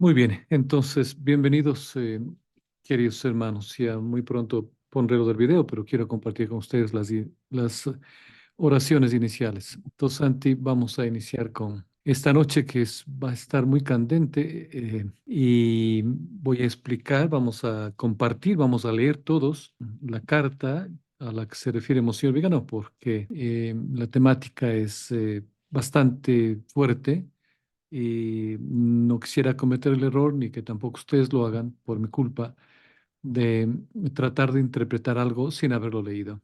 Muy bien, entonces, bienvenidos, queridos hermanos. Ya muy pronto pondré lo del video, pero quiero compartir con ustedes las oraciones iniciales. Entonces, Santi, vamos a iniciar con esta noche va a estar muy candente y voy a explicar, vamos a compartir, vamos a leer todos la carta a la que se refiere Monsignor Vigano, porque la temática es bastante fuerte y no quisiera cometer el error, ni que tampoco ustedes lo hagan por mi culpa, de tratar de interpretar algo sin haberlo leído.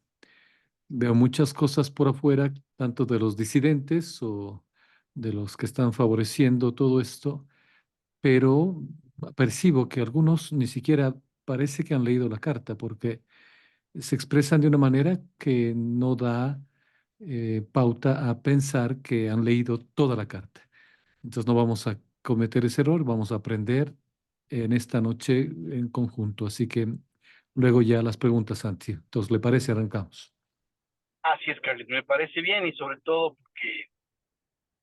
Veo muchas cosas por afuera, tanto de los disidentes o de los que están favoreciendo todo esto, pero percibo que algunos ni siquiera parece que han leído la carta, porque se expresan de una manera que no da pauta a pensar que han leído toda la carta. Entonces no vamos a cometer ese error, vamos a aprender en esta noche en conjunto. Así que luego ya las preguntas, Santi. Entonces, ¿le parece? Arrancamos. Así es, Carlos, me parece bien y sobre todo porque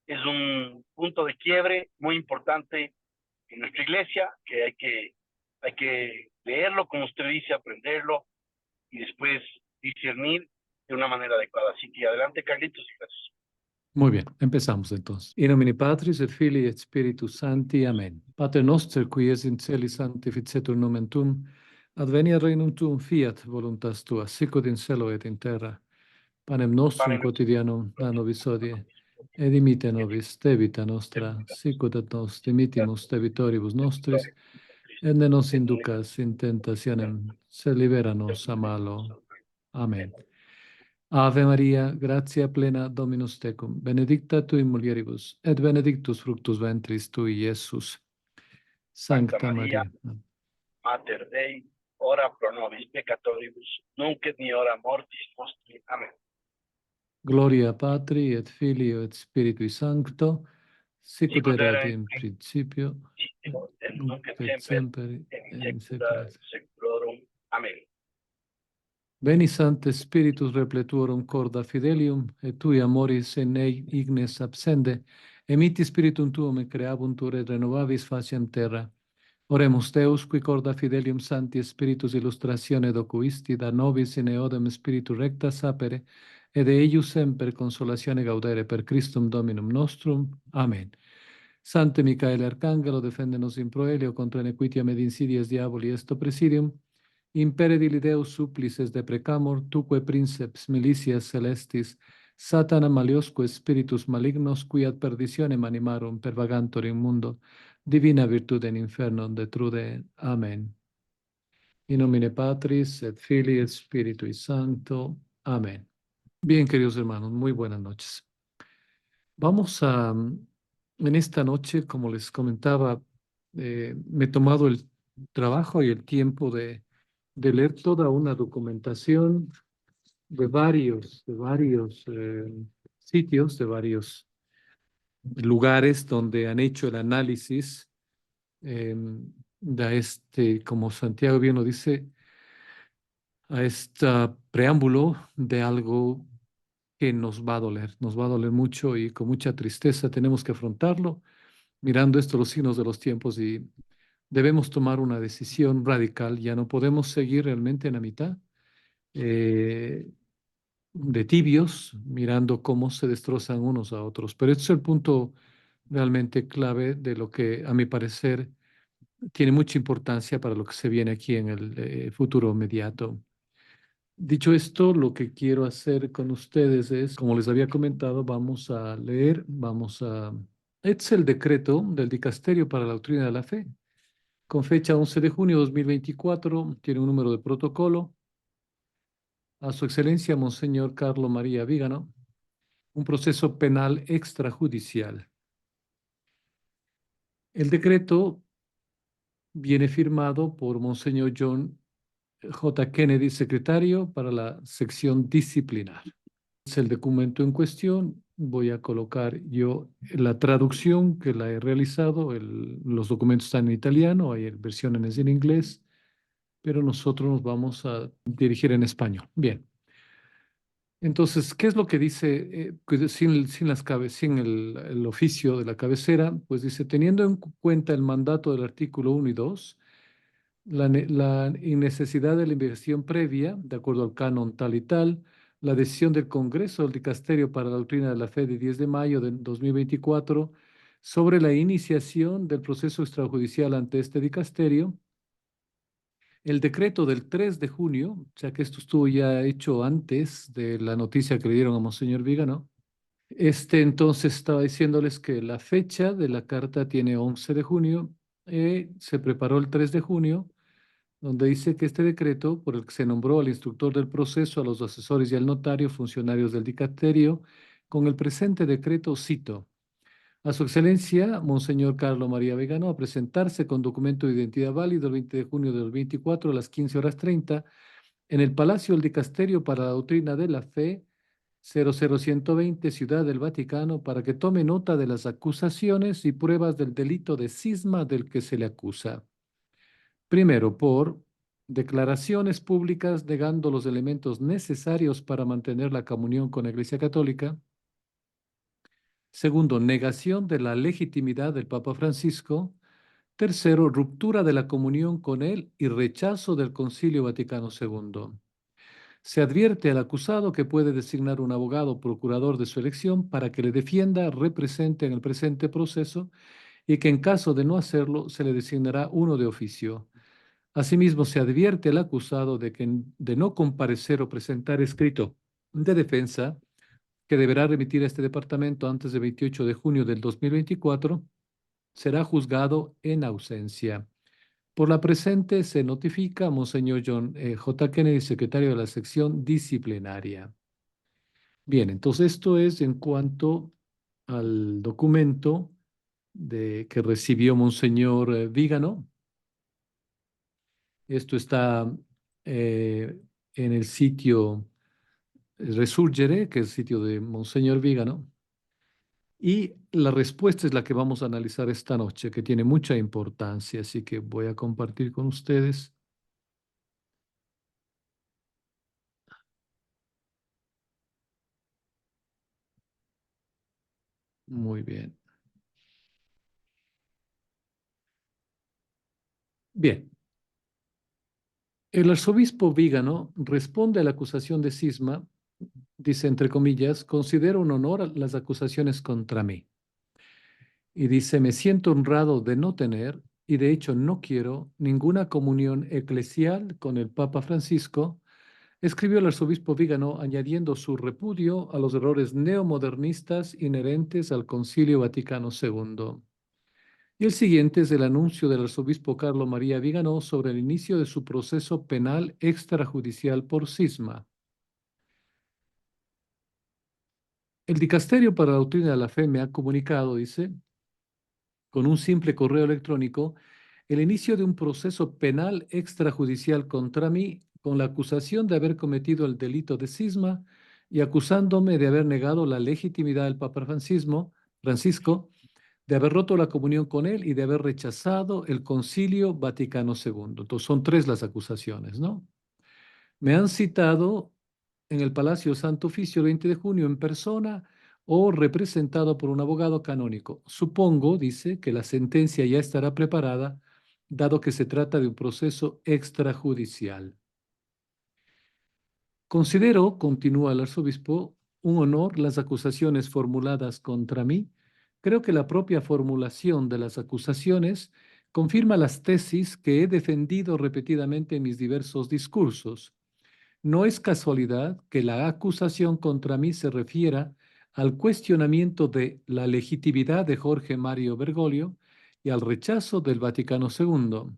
es un punto de quiebre muy importante en nuestra iglesia, que hay que leerlo, como usted dice, aprenderlo y después discernir de una manera adecuada. Así que adelante, Carlitos, y gracias. Muy bien, empezamos entonces. In nomine Patris et Filii et Spiritus Sancti. Amen. Pater noster, qui es in celi sanctificetur nomen tuum, adveniat regnum tuum, fiat voluntas tua, sicut in cielo et in terra. Panem nostrum Pane nuestro, quotidianum da nobis hodie, et dimitte nobis debita nostra, sicut et nos dimittimus debitoribus nostris, et ne nos inducas in tentationem, sed libera nos a malo. Amen. Ave Maria, gratia plena Dominus tecum, benedicta tui in mulieribus, et benedictus fructus ventris tui, Iesus. Santa Sancta María, Maria. Mater Dei, ora pro nobis peccatoribus, nunc et in hora mortis nostri. Amén. Gloria Patri et Filio et Spiritui Sancto, sicut Sicut erat era in in principio, principio, et nunc nunc et et semper, semper, et in et in saecula saecula. saeculorum. Amén. Veni Sancte Spiritus repletuorum corda fidelium, et tui amoris in ignes absende, emitti Spiritum tuum et creabuntur et renovavis faciem terra. Oremus Deus, qui corda fidelium Sancti Spiritus illustratione docuisti, da nobis in eodem Spiritu recta sapere, et de eius semper consolatione gaudere per Christum Dominum nostrum. Amen. Sancte Micaele Arcangelo, defende nos in proelio contra iniquitiam ed insidias diaboli esto presidium. Impere dili Deus supplices deprecamur, tuque princeps militias celestis, Satana maliosque spiritus malignos, qui ad perditionem animarum pervagantur in mundo, divina virtude in inferno detrude. Amen. In nomine Patris et Filii et Spiritui Sancto. Amén. Bien, queridos hermanos, muy buenas noches. Vamos en esta noche, como les comentaba, me he tomado el trabajo y el tiempo de leer toda una documentación de varios sitios, de varios lugares donde han hecho el análisis eh, de como Santiago bien lo dice, a este preámbulo de algo que nos va a doler mucho y con mucha tristeza tenemos que afrontarlo, mirando esto los signos de los tiempos y debemos tomar una decisión radical, ya no podemos seguir realmente en la mitad. De tibios, mirando cómo se destrozan unos a otros. Pero este es el punto realmente clave de lo que, a mi parecer, tiene mucha importancia para lo que se viene aquí en el futuro inmediato. Dicho esto, lo que quiero hacer con ustedes es, como les había comentado, vamos a leer, Este es el decreto del Dicasterio para la Doctrina de la Fe, con fecha 11 de junio de 2024, tiene un número de protocolo. A Su Excelencia, Monseñor Carlo María Vígano, un proceso penal extrajudicial. El decreto viene firmado por Monseñor John J. Kennedy, secretario para la sección disciplinar. Es el documento en cuestión. Voy a colocar yo la traducción que la he realizado. Los documentos están en italiano, hay versiones en inglés, pero nosotros nos vamos a dirigir en español. Bien. Entonces, ¿qué es lo que dice sin el oficio de la cabecera? Pues dice, teniendo en cuenta el mandato del artículo 1 y 2, la innecesidad de la investigación previa, de acuerdo al canon tal y tal, la decisión del Congreso del Dicasterio para la Doctrina de la Fe de 10 de mayo de 2024 sobre la iniciación del proceso extrajudicial ante este dicasterio, el decreto del 3 de junio, o sea que esto estuvo ya hecho antes de la noticia que le dieron a Monseñor Vígano. Entonces estaba diciéndoles que la fecha de la carta tiene 11 de junio, se preparó el 3 de junio, donde dice que este decreto, por el que se nombró al instructor del proceso, a los asesores y al notario, funcionarios del dicasterio, con el presente decreto cito a su excelencia, Monseñor Carlos María Vegano, a presentarse con documento de identidad válido el 20 de junio del 24 a las 15:30 en el Palacio del Dicasterio para la Doctrina de la Fe, 00120, Ciudad del Vaticano, para que tome nota de las acusaciones y pruebas del delito de cisma del que se le acusa. Primero, por declaraciones públicas negando los elementos necesarios para mantener la comunión con la Iglesia Católica. Segundo, negación de la legitimidad del Papa Francisco. Tercero, ruptura de la comunión con él y rechazo del Concilio Vaticano II. Se advierte al acusado que puede designar un abogado o procurador de su elección para que le defienda, represente en el presente proceso y que en caso de no hacerlo se le designará uno de oficio. Asimismo, se advierte al acusado de no comparecer o presentar escrito de defensa que deberá remitir a este departamento antes del 28 de junio del 2024, será juzgado en ausencia. Por la presente se notifica a Monseñor John J. Kennedy, secretario de la sección disciplinaria. Bien, entonces esto es en cuanto al documento que recibió Monseñor Vígano. Esto está en el sitio Resurgere, que es el sitio de Monseñor Vígano. Y la respuesta es la que vamos a analizar esta noche, que tiene mucha importancia, así que voy a compartir con ustedes. Muy bien. Bien, el arzobispo Vígano responde a la acusación de cisma, dice entre comillas, considero un honor las acusaciones contra mí. Y dice, me siento honrado de no tener, y de hecho no quiero, ninguna comunión eclesial con el Papa Francisco, escribió el arzobispo Vígano añadiendo su repudio a los errores neomodernistas inherentes al Concilio Vaticano II. Y el siguiente es el anuncio del arzobispo Carlo María Vígano sobre el inicio de su proceso penal extrajudicial por cisma. El Dicasterio para la Doctrina de la Fe me ha comunicado, dice, con un simple correo electrónico, el inicio de un proceso penal extrajudicial contra mí con la acusación de haber cometido el delito de cisma y acusándome de haber negado la legitimidad del Papa Francisco, de haber roto la comunión con él y de haber rechazado el Concilio Vaticano II. Entonces son tres las acusaciones, ¿no? Me han citado en el Palacio Santo Oficio el 20 de junio en persona o representado por un abogado canónico. Supongo, dice, que la sentencia ya estará preparada, dado que se trata de un proceso extrajudicial. Considero, continúa el arzobispo, un honor las acusaciones formuladas contra mí. Creo que la propia formulación de las acusaciones confirma las tesis que he defendido repetidamente en mis diversos discursos. No es casualidad que la acusación contra mí se refiera al cuestionamiento de la legitimidad de Jorge Mario Bergoglio y al rechazo del Vaticano II.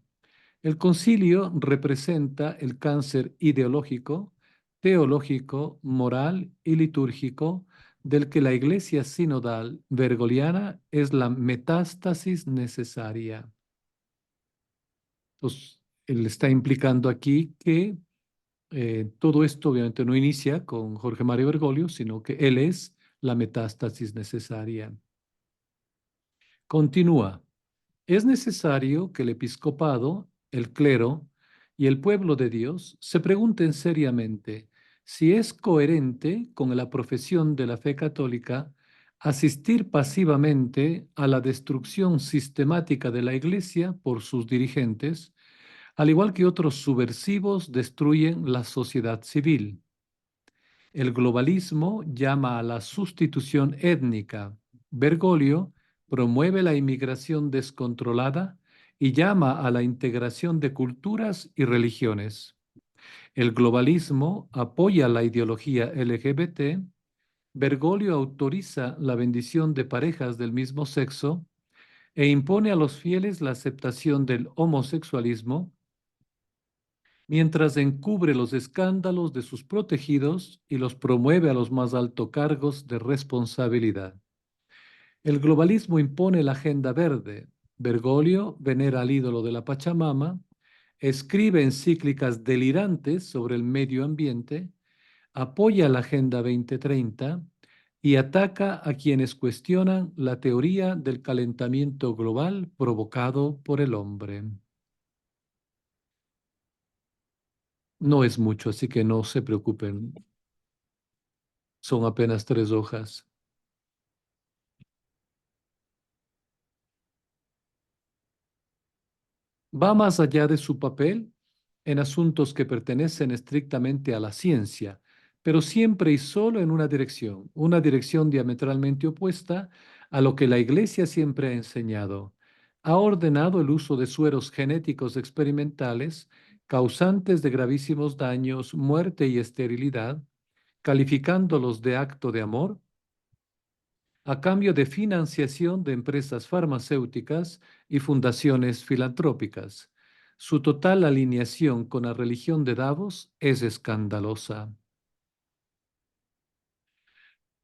El concilio representa el cáncer ideológico, teológico, moral y litúrgico del que la Iglesia sinodal bergoliana es la metástasis necesaria. Entonces, él está implicando aquí que todo esto obviamente no inicia con Jorge Mario Bergoglio, sino que él es la metástasis necesaria. Continúa. Es necesario que el episcopado, el clero y el pueblo de Dios se pregunten seriamente si es coherente con la profesión de la fe católica asistir pasivamente a la destrucción sistemática de la Iglesia por sus dirigentes, al igual que otros subversivos destruyen la sociedad civil. El globalismo llama a la sustitución étnica. Bergoglio promueve la inmigración descontrolada y llama a la integración de culturas y religiones. El globalismo apoya la ideología LGBT. Bergoglio autoriza la bendición de parejas del mismo sexo e impone a los fieles la aceptación del homosexualismo, mientras encubre los escándalos de sus protegidos y los promueve a los más altos cargos de responsabilidad. El globalismo impone la agenda verde. Bergoglio venera al ídolo de la Pachamama, escribe encíclicas delirantes sobre el medio ambiente, apoya la Agenda 2030 y ataca a quienes cuestionan la teoría del calentamiento global provocado por el hombre. No es mucho, así que no se preocupen. Son apenas 3 hojas. Va más allá de su papel en asuntos que pertenecen estrictamente a la ciencia, pero siempre y solo en una dirección diametralmente opuesta a lo que la Iglesia siempre ha enseñado. Ha ordenado el uso de sueros genéticos experimentales causantes de gravísimos daños, muerte y esterilidad, calificándolos de acto de amor a cambio de financiación de empresas farmacéuticas y fundaciones filantrópicas. Su total alineación con la religión de Davos es escandalosa.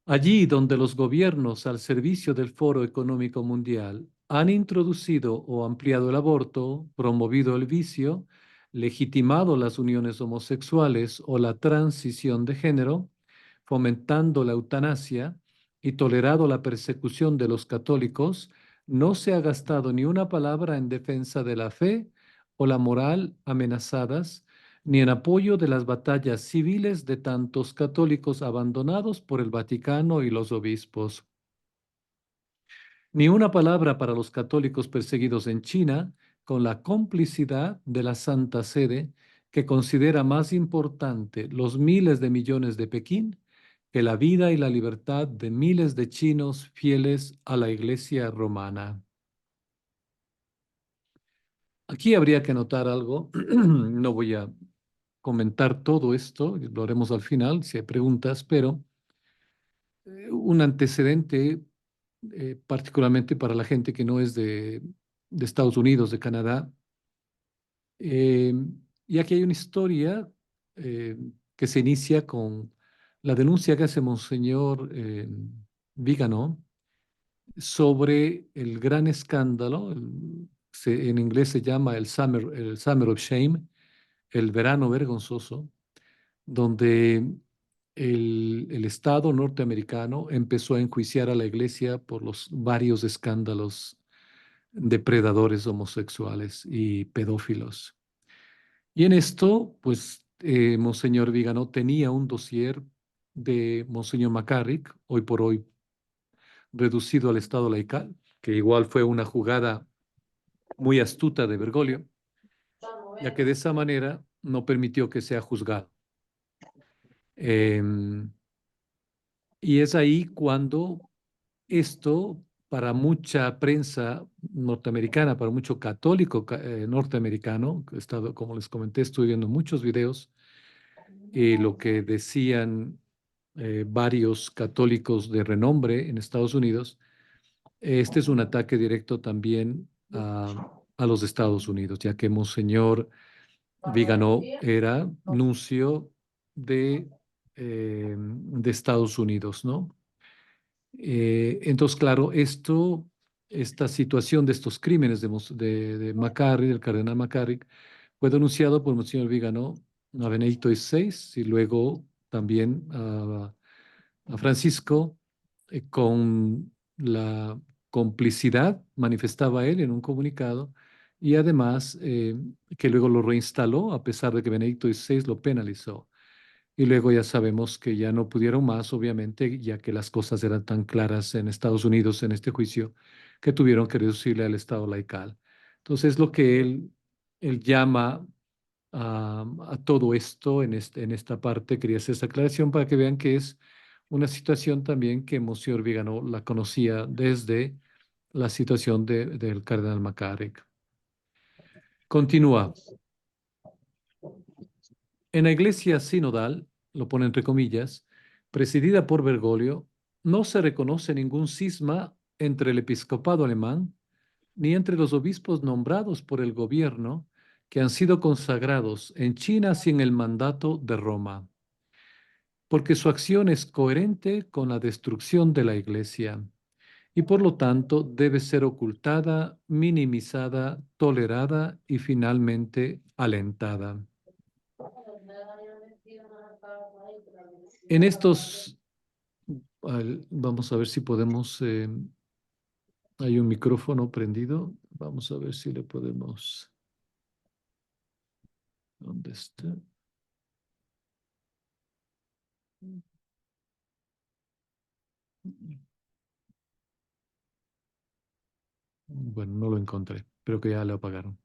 Allí donde los gobiernos al servicio del Foro Económico Mundial han introducido o ampliado el aborto, promovido el vicio, legitimado las uniones homosexuales o la transición de género, fomentando la eutanasia y tolerado la persecución de los católicos, no se ha gastado ni una palabra en defensa de la fe o la moral amenazadas, ni en apoyo de las batallas civiles de tantos católicos abandonados por el Vaticano y los obispos. Ni una palabra para los católicos perseguidos en China, con la complicidad de la Santa Sede, que considera más importante los miles de millones de Pekín que la vida y la libertad de miles de chinos fieles a la Iglesia romana. Aquí habría que notar algo. No voy a comentar todo esto, lo haremos al final si hay preguntas, pero un antecedente, particularmente para la gente que no es de Estados Unidos, de Canadá. Eh, y aquí hay una historia eh, que se inicia con la denuncia que hace Monseñor Vigano sobre el gran escándalo, en inglés se llama el Summer of Shame, el verano vergonzoso, donde el Estado norteamericano empezó a enjuiciar a la iglesia por los varios escándalos de predadores homosexuales y pedófilos. Y en esto, pues, Monseñor Vigano tenía un dossier de Monseñor McCarrick, hoy por hoy reducido al estado laical, que igual fue una jugada muy astuta de Bergoglio, ya que de esa manera no permitió que sea juzgado. Em, y es ahí cuando esto, para mucha prensa norteamericana, para mucho católico norteamericano, que he estado, como les comenté, estoy viendo muchos videos, y lo que decían varios católicos de renombre en Estados Unidos, este es un ataque directo también a los Estados Unidos, ya que Monseñor Vigano era nuncio de Estados Unidos, ¿no? Entonces, claro, esta situación de estos crímenes de McCarrick, del cardenal McCarrick, fue denunciado por Monseñor Vigano a Benedicto XVI y luego también a Francisco, con la complicidad, manifestaba él en un comunicado, y además que luego lo reinstaló a pesar de que Benedicto XVI lo penalizó. Y luego ya sabemos que ya no pudieron más, obviamente, ya que las cosas eran tan claras en Estados Unidos en este juicio, que tuvieron que reducirle al Estado laical. Entonces, lo que él llama a todo esto en esta parte, quería hacer esa aclaración para que vean que es una situación también que Monsignor Vigano la conocía desde la situación del cardenal McCarrick. Continúa. En la iglesia sinodal, lo pone entre comillas, presidida por Bergoglio, no se reconoce ningún cisma entre el episcopado alemán ni entre los obispos nombrados por el gobierno que han sido consagrados en China sin el mandato de Roma, porque su acción es coherente con la destrucción de la iglesia y por lo tanto debe ser ocultada, minimizada, tolerada y finalmente alentada. En estos, vamos a ver si podemos, hay un micrófono prendido, vamos a ver si le podemos, ¿dónde está? Bueno, no lo encontré, creo que ya lo apagaron.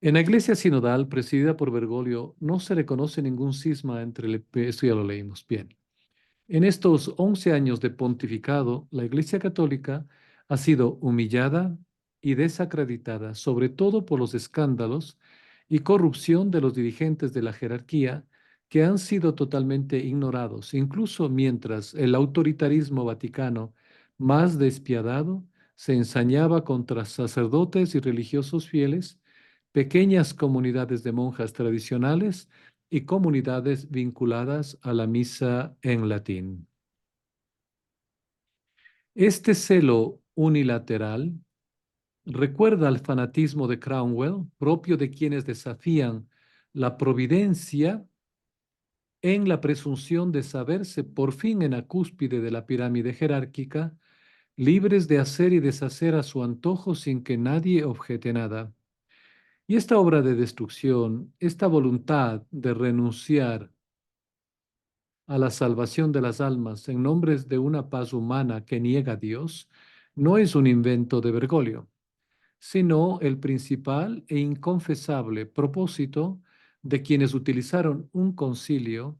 En la iglesia sinodal presidida por Bergoglio no se reconoce ningún cisma entre esto ya lo leímos bien. En estos 11 años de pontificado, la Iglesia Católica ha sido humillada y desacreditada, sobre todo por los escándalos y corrupción de los dirigentes de la jerarquía que han sido totalmente ignorados, incluso mientras el autoritarismo vaticano más despiadado se ensañaba contra sacerdotes y religiosos fieles, pequeñas comunidades de monjas tradicionales y comunidades vinculadas a la misa en latín. Este celo unilateral recuerda al fanatismo de Cromwell, propio de quienes desafían la providencia en la presunción de saberse por fin en la cúspide de la pirámide jerárquica, libres de hacer y deshacer a su antojo sin que nadie objete nada. Y esta obra de destrucción, esta voluntad de renunciar a la salvación de las almas en nombre de una paz humana que niega a Dios, no es un invento de Bergoglio, sino el principal e inconfesable propósito de quienes utilizaron un concilio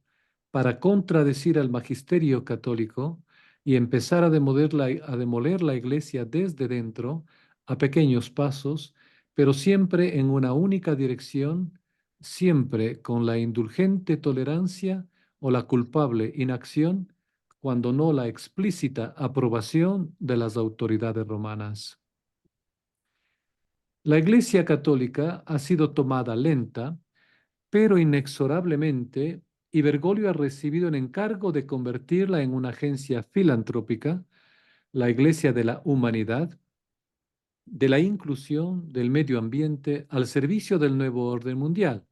para contradecir al magisterio católico y empezar a demoler la iglesia desde dentro, a pequeños pasos, pero siempre en una única dirección, siempre con la indulgente tolerancia o la culpable inacción, cuando no la explícita aprobación de las autoridades romanas. La Iglesia Católica ha sido tomada lenta, pero inexorablemente, y Bergoglio ha recibido el encargo de convertirla en una agencia filantrópica, la Iglesia de la Humanidad, de la inclusión, del medio ambiente, al servicio del nuevo orden mundial.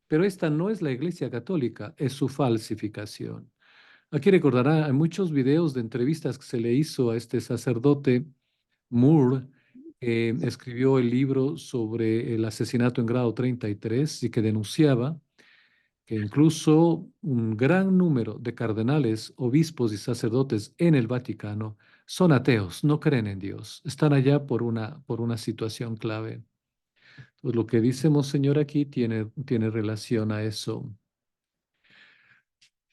Pero esta no es la Iglesia Católica, es su falsificación. Aquí recordará, hay muchos videos de entrevistas que se le hizo a este sacerdote Moore, que escribió el libro sobre el asesinato en grado 33 y que denunciaba que incluso un gran número de cardenales, obispos y sacerdotes en el Vaticano son ateos, no creen en Dios, están allá por una situación clave. Pues lo que dice Monseñor aquí tiene relación a eso.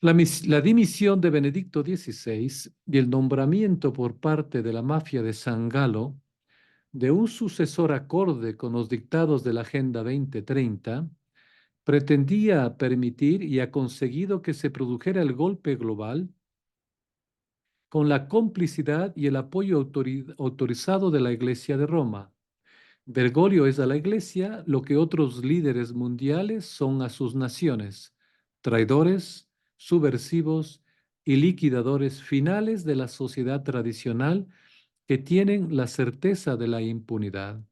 La dimisión de Benedicto XVI y el nombramiento por parte de la mafia de San Galo de un sucesor acorde con los dictados de la Agenda 2030, pretendía permitir y ha conseguido que se produjera el golpe global con la complicidad y el apoyo autorizado de la Iglesia de Roma. Bergoglio es a la Iglesia lo que otros líderes mundiales son a sus naciones, traidores, subversivos y liquidadores finales de la sociedad tradicional que tienen la certeza de la impunidad.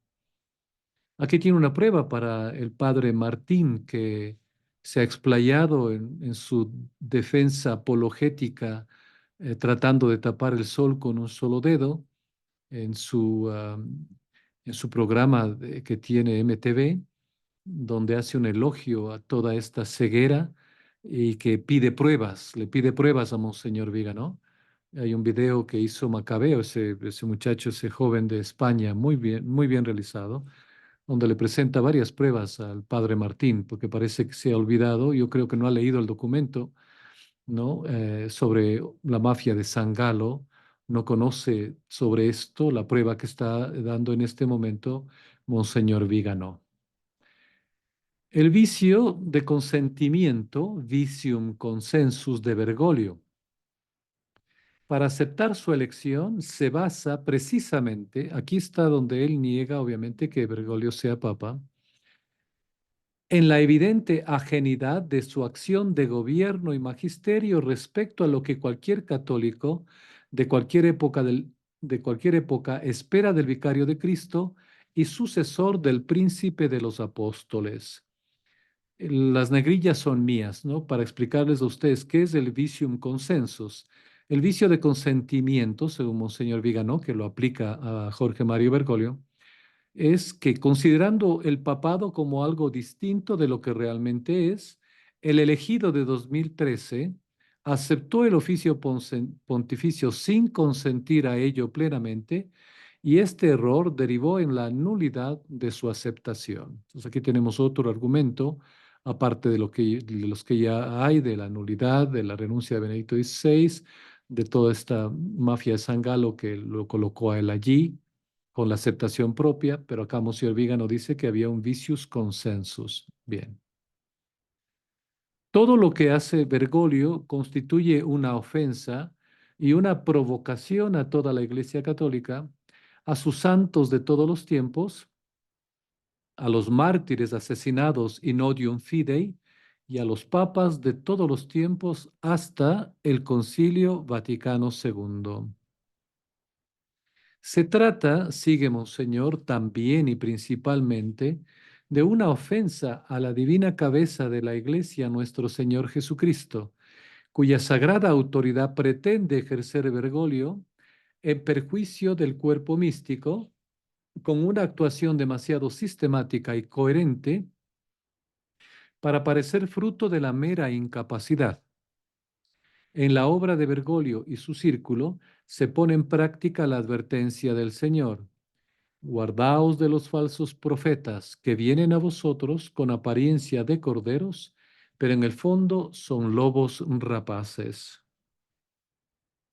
Aquí tiene una prueba para el padre Martín, que se ha explayado en su defensa apologética, tratando de tapar el sol con un solo dedo, en su, en su programa que tiene MTV, donde hace un elogio a toda esta ceguera y que pide pruebas, le pide pruebas a Monseñor Vígano. Hay un video que hizo Macabeo, ese muchacho, ese joven de España, muy bien realizado, donde le presenta varias pruebas al padre Martín, porque parece que se ha olvidado, yo creo que no ha leído el documento, ¿no? Sobre la mafia de San Galo, no conoce sobre esto, la prueba que está dando en este momento Monseñor Vígano. El vicio de consentimiento, vicium consensus de Bergoglio, para aceptar su elección se basa precisamente, aquí está donde él niega obviamente que Bergoglio sea papa, en la evidente ajenidad de su acción de gobierno y magisterio respecto a lo que cualquier católico de cualquier de cualquier época espera del vicario de Cristo y sucesor del príncipe de los apóstoles. Las negrillas son mías, ¿no? Para explicarles a ustedes qué es el vicium consensus. El vicio de consentimiento, según Monseñor Vigano, que lo aplica a Jorge Mario Bergoglio, es que considerando el papado como algo distinto de lo que realmente es, el elegido de 2013 aceptó el oficio pontificio sin consentir a ello plenamente y este error derivó en la nulidad de su aceptación. Entonces aquí tenemos otro argumento, aparte de los que ya hay, de la nulidad, de la renuncia de Benedicto XVI, de toda esta mafia de San Galo que lo colocó a él allí con la aceptación propia, pero acá Monsieur Vígano dice que había un vicius consensus. Bien. Todo lo que hace Bergoglio constituye una ofensa y una provocación a toda la Iglesia Católica, a sus santos de todos los tiempos, a los mártires asesinados in odium fidei y a los papas de todos los tiempos hasta el Concilio Vaticano II. Se trata, sigue Monseñor, también y principalmente de una ofensa a la divina cabeza de la Iglesia, nuestro Señor Jesucristo, cuya sagrada autoridad pretende ejercer Bergoglio en perjuicio del cuerpo místico, con una actuación demasiado sistemática y coherente para parecer fruto de la mera incapacidad. En la obra de Bergoglio y su círculo se pone en práctica la advertencia del Señor. Guardaos de los falsos profetas que vienen a vosotros con apariencia de corderos, pero en el fondo son lobos rapaces.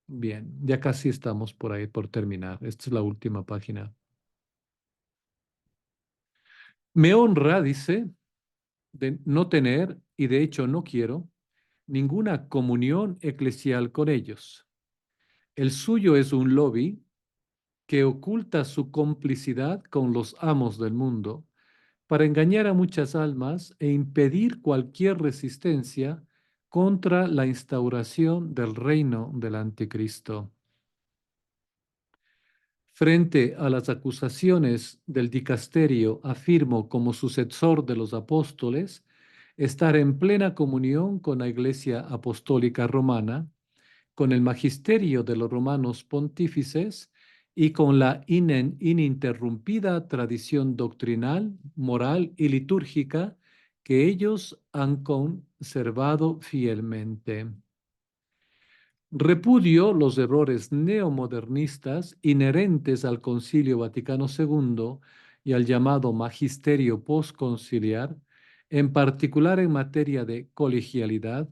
Bien, ya casi estamos por ahí por terminar. Esta es la última página. Me honra, dice, de no tener, y de hecho no quiero, ninguna comunión eclesial con ellos. El suyo es un lobby que oculta su complicidad con los amos del mundo para engañar a muchas almas e impedir cualquier resistencia contra la instauración del reino del anticristo. Frente a las acusaciones del dicasterio, afirmo como sucesor de los apóstoles estar en plena comunión con la Iglesia Apostólica Romana, con el magisterio de los romanos pontífices y con la ininterrumpida tradición doctrinal, moral y litúrgica que ellos han conservado fielmente. Repudio los errores neomodernistas inherentes al Concilio Vaticano II y al llamado magisterio postconciliar, en particular en materia de colegialidad,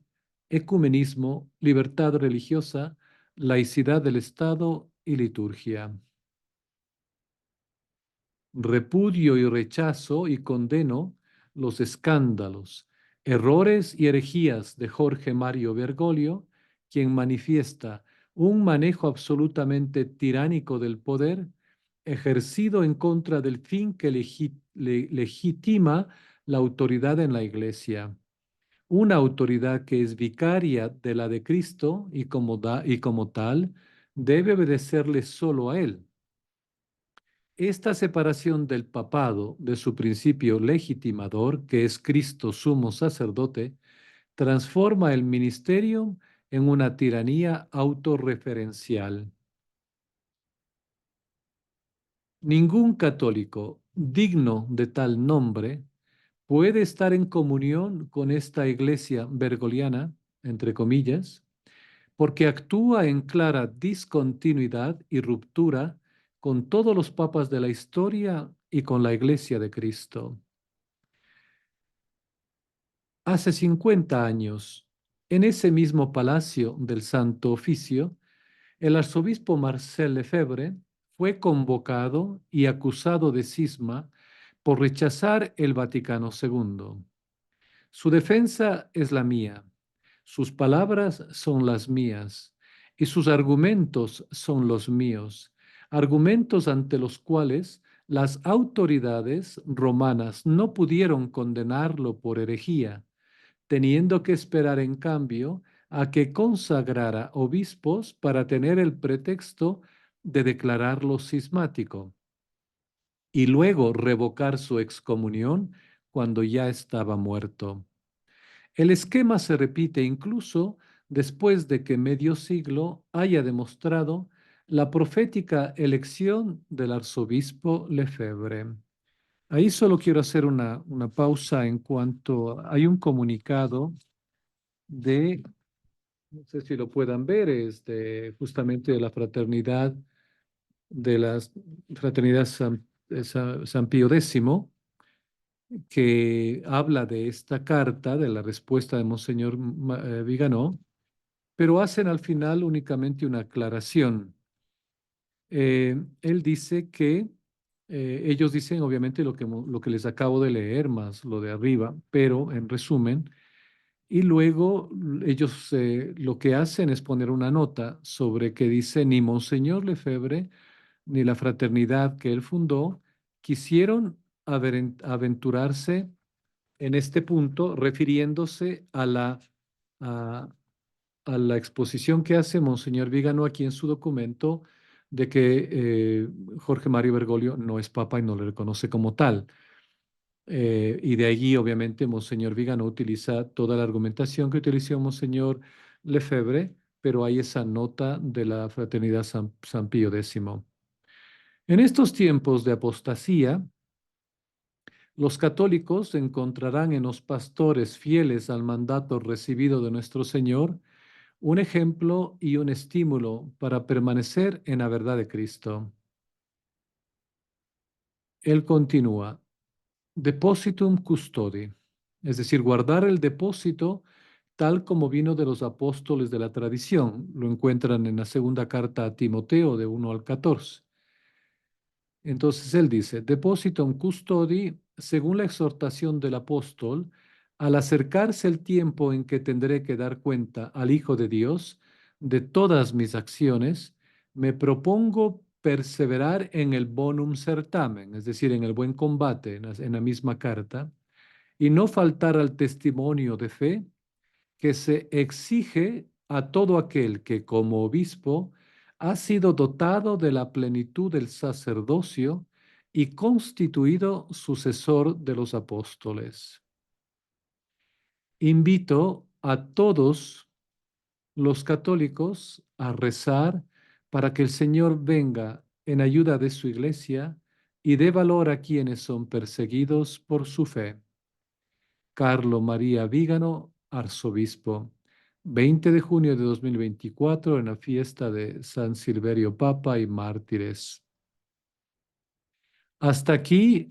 ecumenismo, libertad religiosa, laicidad del Estado y liturgia. Repudio y rechazo y condeno los escándalos, errores y herejías de Jorge Mario Bergoglio, quien manifiesta un manejo absolutamente tiránico del poder, ejercido en contra del fin que legitima la autoridad en la Iglesia. Una autoridad que es vicaria de la de Cristo y como tal debe obedecerle solo a Él. Esta separación del papado de su principio legitimador, que es Cristo sumo sacerdote, transforma el ministerio en una tiranía autorreferencial. Ningún católico digno de tal nombre puede estar en comunión con esta iglesia bergoliana, entre comillas, porque actúa en clara discontinuidad y ruptura con todos los papas de la historia y con la iglesia de Cristo. Hace 50 años, en ese mismo palacio del Santo Oficio, el arzobispo Marcel Lefebvre fue convocado y acusado de cisma por rechazar el Vaticano II. Su defensa es la mía, sus palabras son las mías y sus argumentos son los míos, argumentos ante los cuales las autoridades romanas no pudieron condenarlo por herejía, teniendo que esperar en cambio a que consagrara obispos para tener el pretexto de declararlo cismático y luego revocar su excomunión cuando ya estaba muerto. El esquema se repite incluso después de que medio siglo haya demostrado la profética elección del arzobispo Lefebvre. Ahí solo quiero hacer una pausa en cuanto hay un comunicado de, no sé si lo puedan ver, es justamente de la fraternidad, de la fraternidad San Pío X, que habla de esta carta, de la respuesta de Monseñor Viganó, pero hacen al final únicamente una aclaración. Él dice que ellos dicen obviamente lo que les acabo de leer, más lo de arriba, pero en resumen, y luego ellos lo que hacen es poner una nota sobre que dice ni Monseñor Lefebvre ni la fraternidad que él fundó quisieron aventurarse en este punto, refiriéndose a, a la exposición que hace Monseñor Vígano aquí en su documento de que Jorge Mario Bergoglio no es papa y no le reconoce como tal. Y de allí, obviamente, Monseñor Vigano utiliza toda la argumentación que utilizó Monseñor Lefebvre, pero hay esa nota de la Fraternidad San Pío X. En estos tiempos de apostasía, los católicos encontrarán en los pastores fieles al mandato recibido de nuestro Señor un ejemplo y un estímulo para permanecer en la verdad de Cristo. Él continúa. Depositum custodi, es decir, guardar el depósito tal como vino de los apóstoles de la tradición. Lo encuentran en la segunda carta a Timoteo de 1 al 14. Entonces él dice, depositum custodi, según la exhortación del apóstol, al acercarse el tiempo en que tendré que dar cuenta al Hijo de Dios de todas mis acciones, me propongo perseverar en el bonum certamen, es decir, en el buen combate, en la misma carta, y no faltar al testimonio de fe que se exige a todo aquel que como obispo ha sido dotado de la plenitud del sacerdocio y constituido sucesor de los apóstoles. Invito a todos los católicos a rezar para que el Señor venga en ayuda de su iglesia y dé valor a quienes son perseguidos por su fe. Carlo María Vígano, arzobispo. 20 de junio de 2024 en la fiesta de San Silverio Papa y mártires. Hasta aquí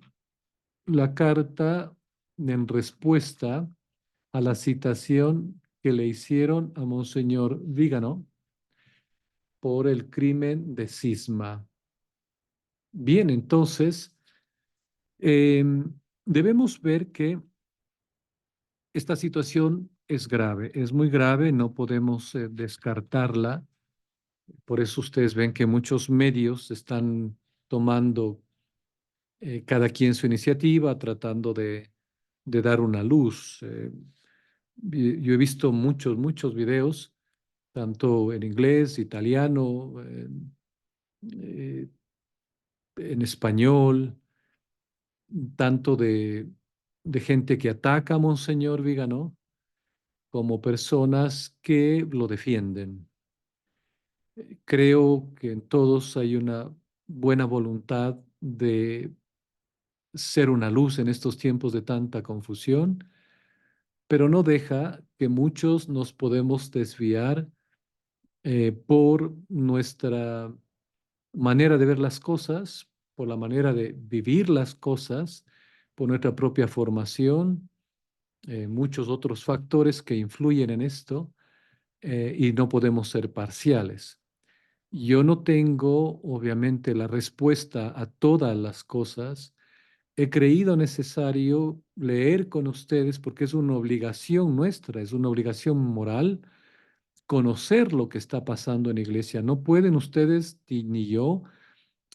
la carta en respuesta a la citación que le hicieron a Monseñor Vígano por el crimen de cisma. Bien, entonces, debemos ver que esta situación es grave, es muy grave, no podemos descartarla. Por eso ustedes ven que muchos medios están tomando cada quien su iniciativa, tratando de dar una luz. Yo he visto muchos videos, tanto en inglés, italiano, eh, en español, tanto de gente que ataca a Monseñor Vigano como personas que lo defienden. Creo que en todos hay una buena voluntad de ser una luz en estos tiempos de tanta confusión, pero no deja que muchos nos podemos desviar por nuestra manera de ver las cosas, por la manera de vivir las cosas, por nuestra propia formación, muchos otros factores que influyen en esto, y no podemos ser parciales. Yo no tengo, obviamente, la respuesta a todas las cosas. He creído necesario leer con ustedes porque es una obligación nuestra, es una obligación moral conocer lo que está pasando en la iglesia. No pueden ustedes ni yo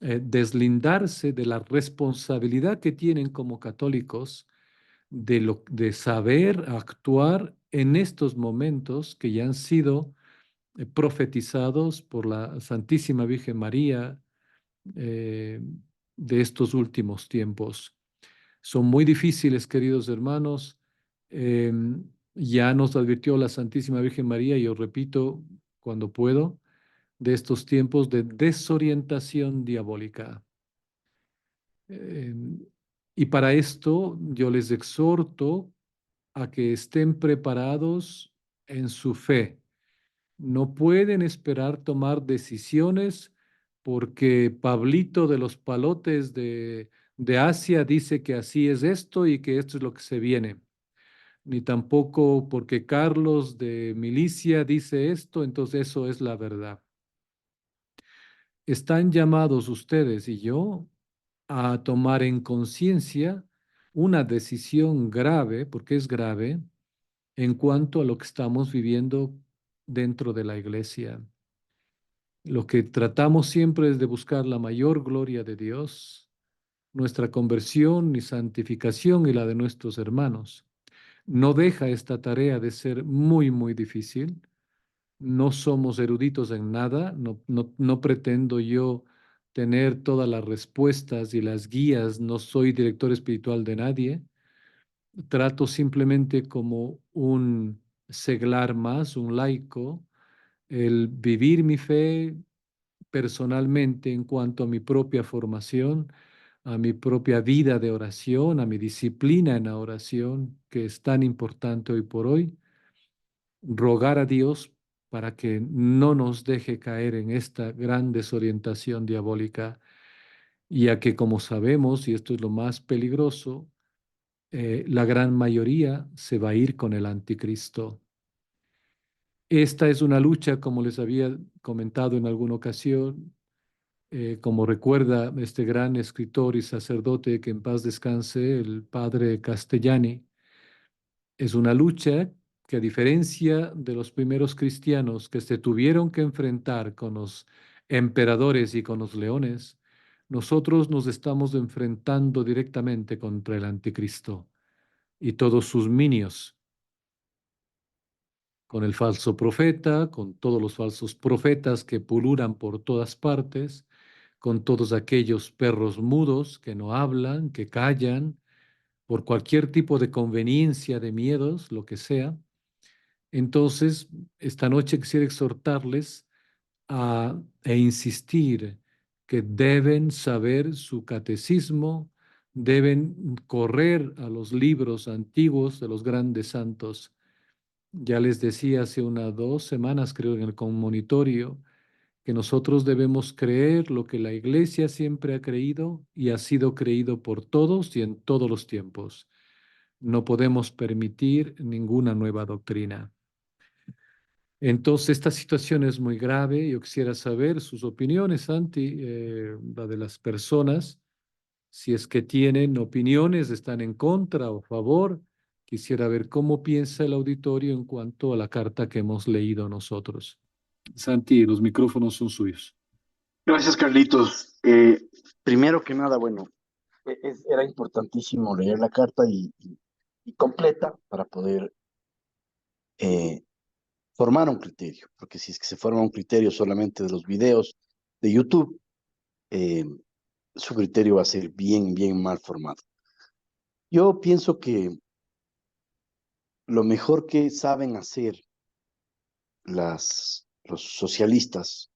deslindarse de la responsabilidad que tienen como católicos de saber actuar en estos momentos que ya han sido profetizados por la Santísima Virgen María, eh, de estos últimos tiempos. Son muy difíciles, queridos hermanos. Ya nos advirtió la Santísima Virgen María, y yo repito cuando puedo, de estos tiempos de desorientación diabólica. Em, y para esto yo les exhorto a que estén preparados en su fe. No pueden esperar tomar decisiones porque Pablito de los palotes de Asia dice que así es esto y que esto es lo que se viene. Ni tampoco porque Carlos de Milicia dice esto, entonces eso es la verdad. Están llamados ustedes y yo a tomar en conciencia una decisión grave, porque es grave, en cuanto a lo que estamos viviendo dentro de la iglesia. Lo que tratamos siempre es de buscar la mayor gloria de Dios, nuestra conversión y santificación y la de nuestros hermanos. No deja esta tarea de ser muy, muy difícil. No somos eruditos en nada, no pretendo yo tener todas las respuestas y las guías, no soy director espiritual de nadie. Trato simplemente como un seglar más, un laico, el vivir mi fe personalmente en cuanto a mi propia formación, a mi propia vida de oración, a mi disciplina en la oración, que es tan importante hoy por hoy, rogar a Dios para que no nos deje caer en esta gran desorientación diabólica, ya que como sabemos, y esto es lo más peligroso, la gran mayoría se va a ir con el anticristo. Esta es una lucha, como les había comentado en alguna ocasión, como recuerda este gran escritor y sacerdote, que en paz descanse, el padre Castellani. Es una lucha que, a diferencia de los primeros cristianos que se tuvieron que enfrentar con los emperadores y con los leones, nosotros nos estamos enfrentando directamente contra el anticristo y todos sus minions, con el falso profeta, con todos los falsos profetas que pululan por todas partes, con todos aquellos perros mudos que no hablan, que callan, por cualquier tipo de conveniencia, de miedos, lo que sea. Entonces, esta noche quisiera exhortarles e insistir que deben saber su catecismo, deben correr a los libros antiguos de los grandes santos. Ya les decía hace unas 2 semanas, creo, en el conmonitorio, que nosotros debemos creer lo que la Iglesia siempre ha creído y ha sido creído por todos y en todos los tiempos. No podemos permitir ninguna nueva doctrina. Entonces, esta situación es muy grave. Yo quisiera saber sus opiniones, Santi, la de las personas, si es que tienen opiniones, están en contra o a favor. Quisiera ver cómo piensa el auditorio en cuanto a la carta que hemos leído nosotros. Santi, los micrófonos son suyos. Gracias, Carlitos. Primero que nada, bueno, era importantísimo leer la carta y completa para poder eh, formar un criterio, porque si es que se forma un criterio solamente de los videos de YouTube, eh, su criterio va a ser bien, bien mal formado. Yo pienso que lo mejor que saben hacer los socialistas,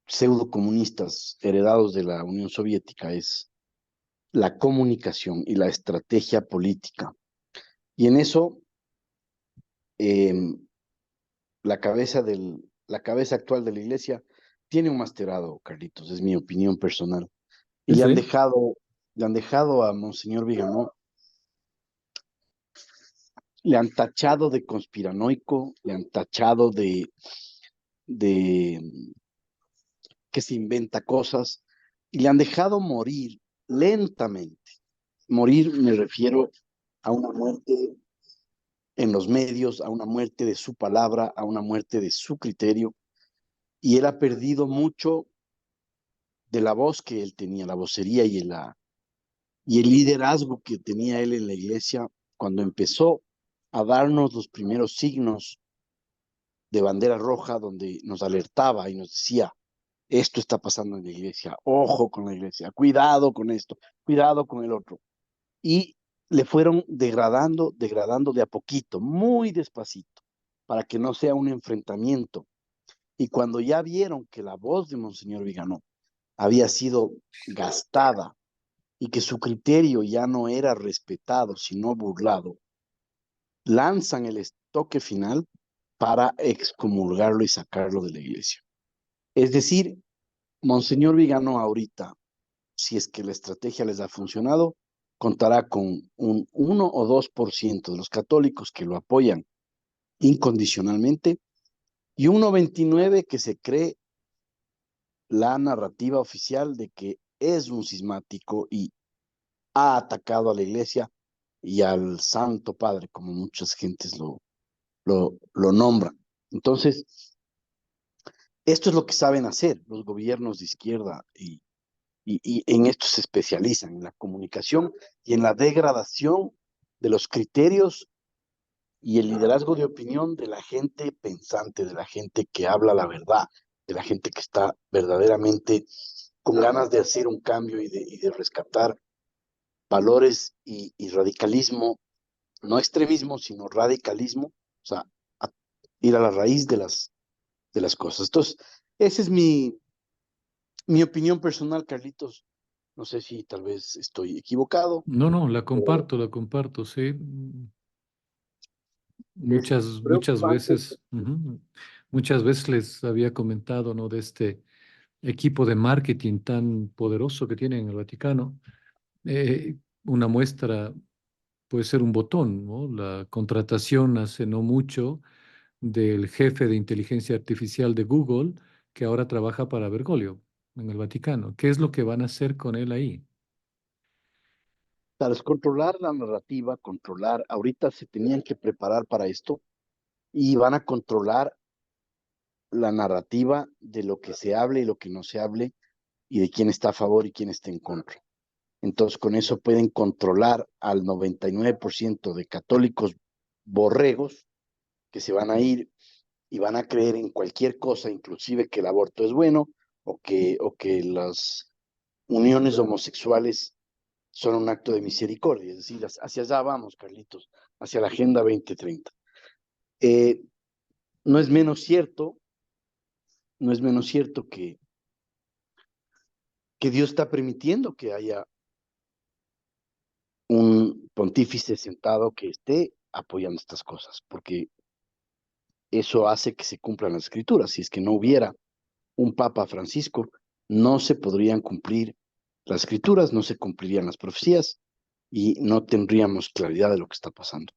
pseudo comunistas heredados de la Unión Soviética es la comunicación y la estrategia política. Y en eso, la cabeza actual de la iglesia tiene un masterado, Carlitos, es mi opinión personal. Y ¿Es él? le han dejado a Monseñor Viganó, le han tachado de conspiranoico, le han tachado de que se inventa cosas, y le han dejado morir lentamente. Morir me refiero a una muerte en los medios, a una muerte de su palabra, a una muerte de su criterio, y él ha perdido mucho de la voz que él tenía, la vocería y el liderazgo que tenía él en la iglesia cuando empezó a darnos los primeros signos de bandera roja, donde nos alertaba y nos decía, esto está pasando en la iglesia, ojo con la iglesia, cuidado con esto, cuidado con el otro. Y le fueron degradando de a poquito, muy despacito, para que no sea un enfrentamiento. Y cuando ya vieron que la voz de Monseñor Viganó había sido gastada y que su criterio ya no era respetado, sino burlado, lanzan el estoque final para excomulgarlo y sacarlo de la iglesia. Es decir, Monseñor Viganó ahorita, si es que la estrategia les ha funcionado, contará con un 1 o 2% de los católicos que lo apoyan incondicionalmente y un 99% que se cree la narrativa oficial de que es un cismático y ha atacado a la iglesia y al Santo Padre, como muchas gentes lo nombran. Entonces, esto es lo que saben hacer los gobiernos de izquierda y en esto se especializan, en la comunicación y en la degradación de los criterios y el liderazgo de opinión de la gente pensante, de la gente que habla la verdad, de la gente que está verdaderamente con ganas de hacer un cambio y de rescatar valores y radicalismo, no extremismo, sino radicalismo, o sea, a ir a la raíz de las cosas. Entonces, esa es mi opinión personal, Carlitos. No sé si tal vez estoy equivocado. No, no, O la comparto, sí. es Muchas preocupante. veces, muchas veces les había comentado, ¿no? De este equipo de marketing tan poderoso que tiene en el Vaticano. Una muestra puede ser un botón, ¿no? La contratación hace no mucho del jefe de inteligencia artificial de Google, que ahora trabaja para Bergoglio en el Vaticano. ¿Qué es lo que van a hacer con él ahí? Para controlar la narrativa, controlar, ahorita se tenían que preparar para esto y van a controlar la narrativa de lo que se hable y lo que no se hable y de quién está a favor y quién está en contra. Entonces, con eso pueden controlar al 99% de católicos borregos que se van a ir y van a creer en cualquier cosa, inclusive que el aborto es bueno o que las uniones homosexuales son un acto de misericordia. Es decir, hacia allá vamos, Carlitos, hacia la Agenda 2030. Eh, no es menos cierto, no es menos cierto que Dios está permitiendo que haya un pontífice sentado que esté apoyando estas cosas, porque eso hace que se cumplan las escrituras. Si es que no hubiera un Papa Francisco, no se podrían cumplir las escrituras, no se cumplirían las profecías y no tendríamos claridad de lo que está pasando.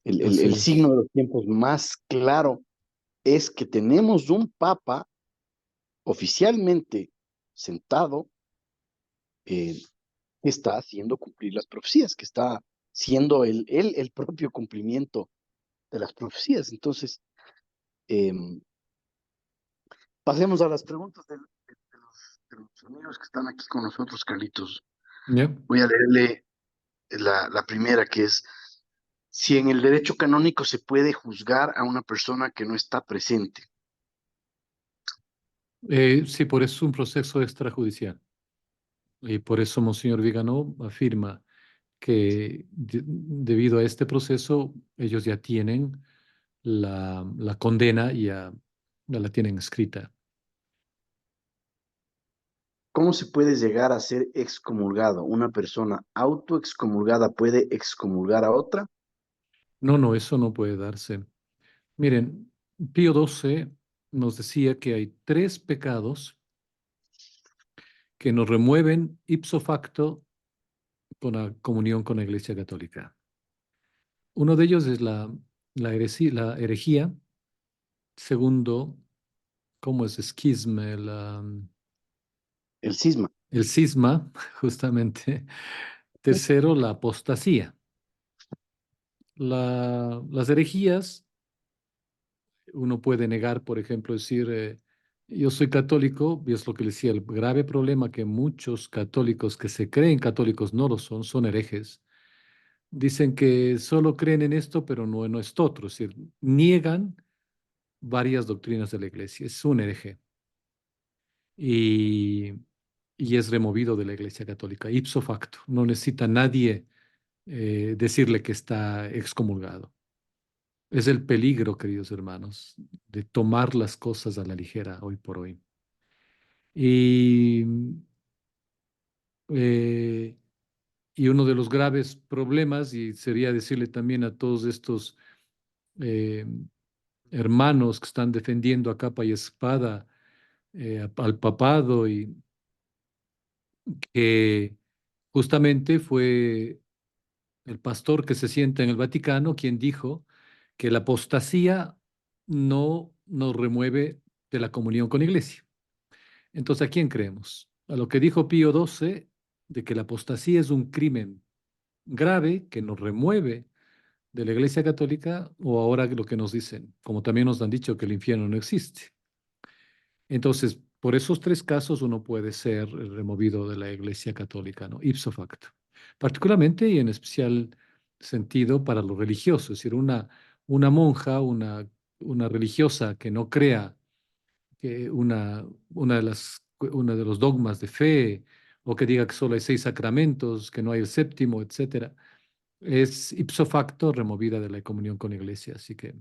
Así El es. signo de los tiempos más claro es que tenemos un Papa oficialmente sentado que está haciendo cumplir las profecías, que está siendo el propio cumplimiento de las profecías. Entonces, eh, pasemos a las preguntas de los amigos que están aquí con nosotros, Carlitos. ¿Ya? Voy a leerle la primera, que es, si en el derecho canónico se puede juzgar a una persona que no está presente. Sí, por eso es un proceso extrajudicial. Y por eso Monseñor Viganó afirma que debido a este proceso ellos ya tienen la condena, ya la tienen escrita. ¿cómo se puede llegar a ser excomulgado? ¿Una persona autoexcomulgada puede excomulgar a otra? No, no, eso no puede darse. Miren, Pío XII nos decía que hay tres pecados que nos remueven ipso facto con la comunión con la Iglesia Católica. Uno de ellos es la herejía. Segundo, ¿cómo es? Esquisma, El cisma. el cisma, justamente. Tercero, la apostasía. Las herejías, uno puede negar, por ejemplo, decir, yo soy católico, y es lo que le decía, el grave problema que muchos católicos que se creen católicos no lo son herejes. Dicen que solo creen en esto, pero no en esto otro, es decir, niegan varias doctrinas de la iglesia. Es un hereje y, y es removido de la iglesia católica, ipso facto. No necesita nadie decirle que está excomulgado. Es el peligro, queridos hermanos, de tomar las cosas a la ligera hoy por hoy. Y, eh, y uno de los graves problemas, y sería decirle también a todos estos eh, hermanos que están defendiendo a capa y espada al papado y que justamente fue el pastor que se sienta en el Vaticano quien dijo que la apostasía no nos remueve de la comunión con la iglesia. Entonces, ¿a quién creemos? A lo que dijo Pío XII, de que la apostasía es un crimen grave que nos remueve de la iglesia católica, o ahora lo que nos dicen, como también nos han dicho que el infierno no existe. Entonces, por esos tres casos uno puede ser removido de la iglesia católica, ¿no? Ipso facto. Particularmente y en especial sentido para los religiosos, es decir, una monja, una religiosa que no crea que una de los dogmas de fe, o que diga que solo hay 6 sacramentos, que no hay el séptimo, etcétera, es ipso facto removida de la comunión con la iglesia. Así que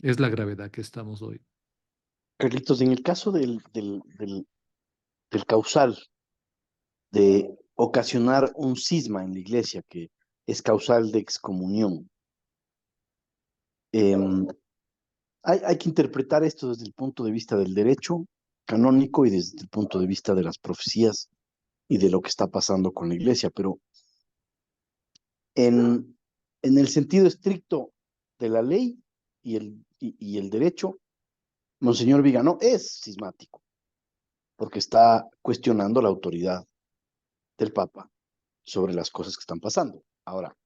es la gravedad que estamos hoy. Carlitos, en el caso del causal de ocasionar un cisma en la iglesia, que es causal de excomunión, em, hay que interpretar esto desde el punto de vista del derecho canónico y desde el punto de vista de las profecías y de lo que está pasando con la iglesia, pero en el sentido estricto de la ley y el derecho, Monseñor Vigano es cismático, porque está cuestionando la autoridad del Papa sobre las cosas que están pasando. Ahora,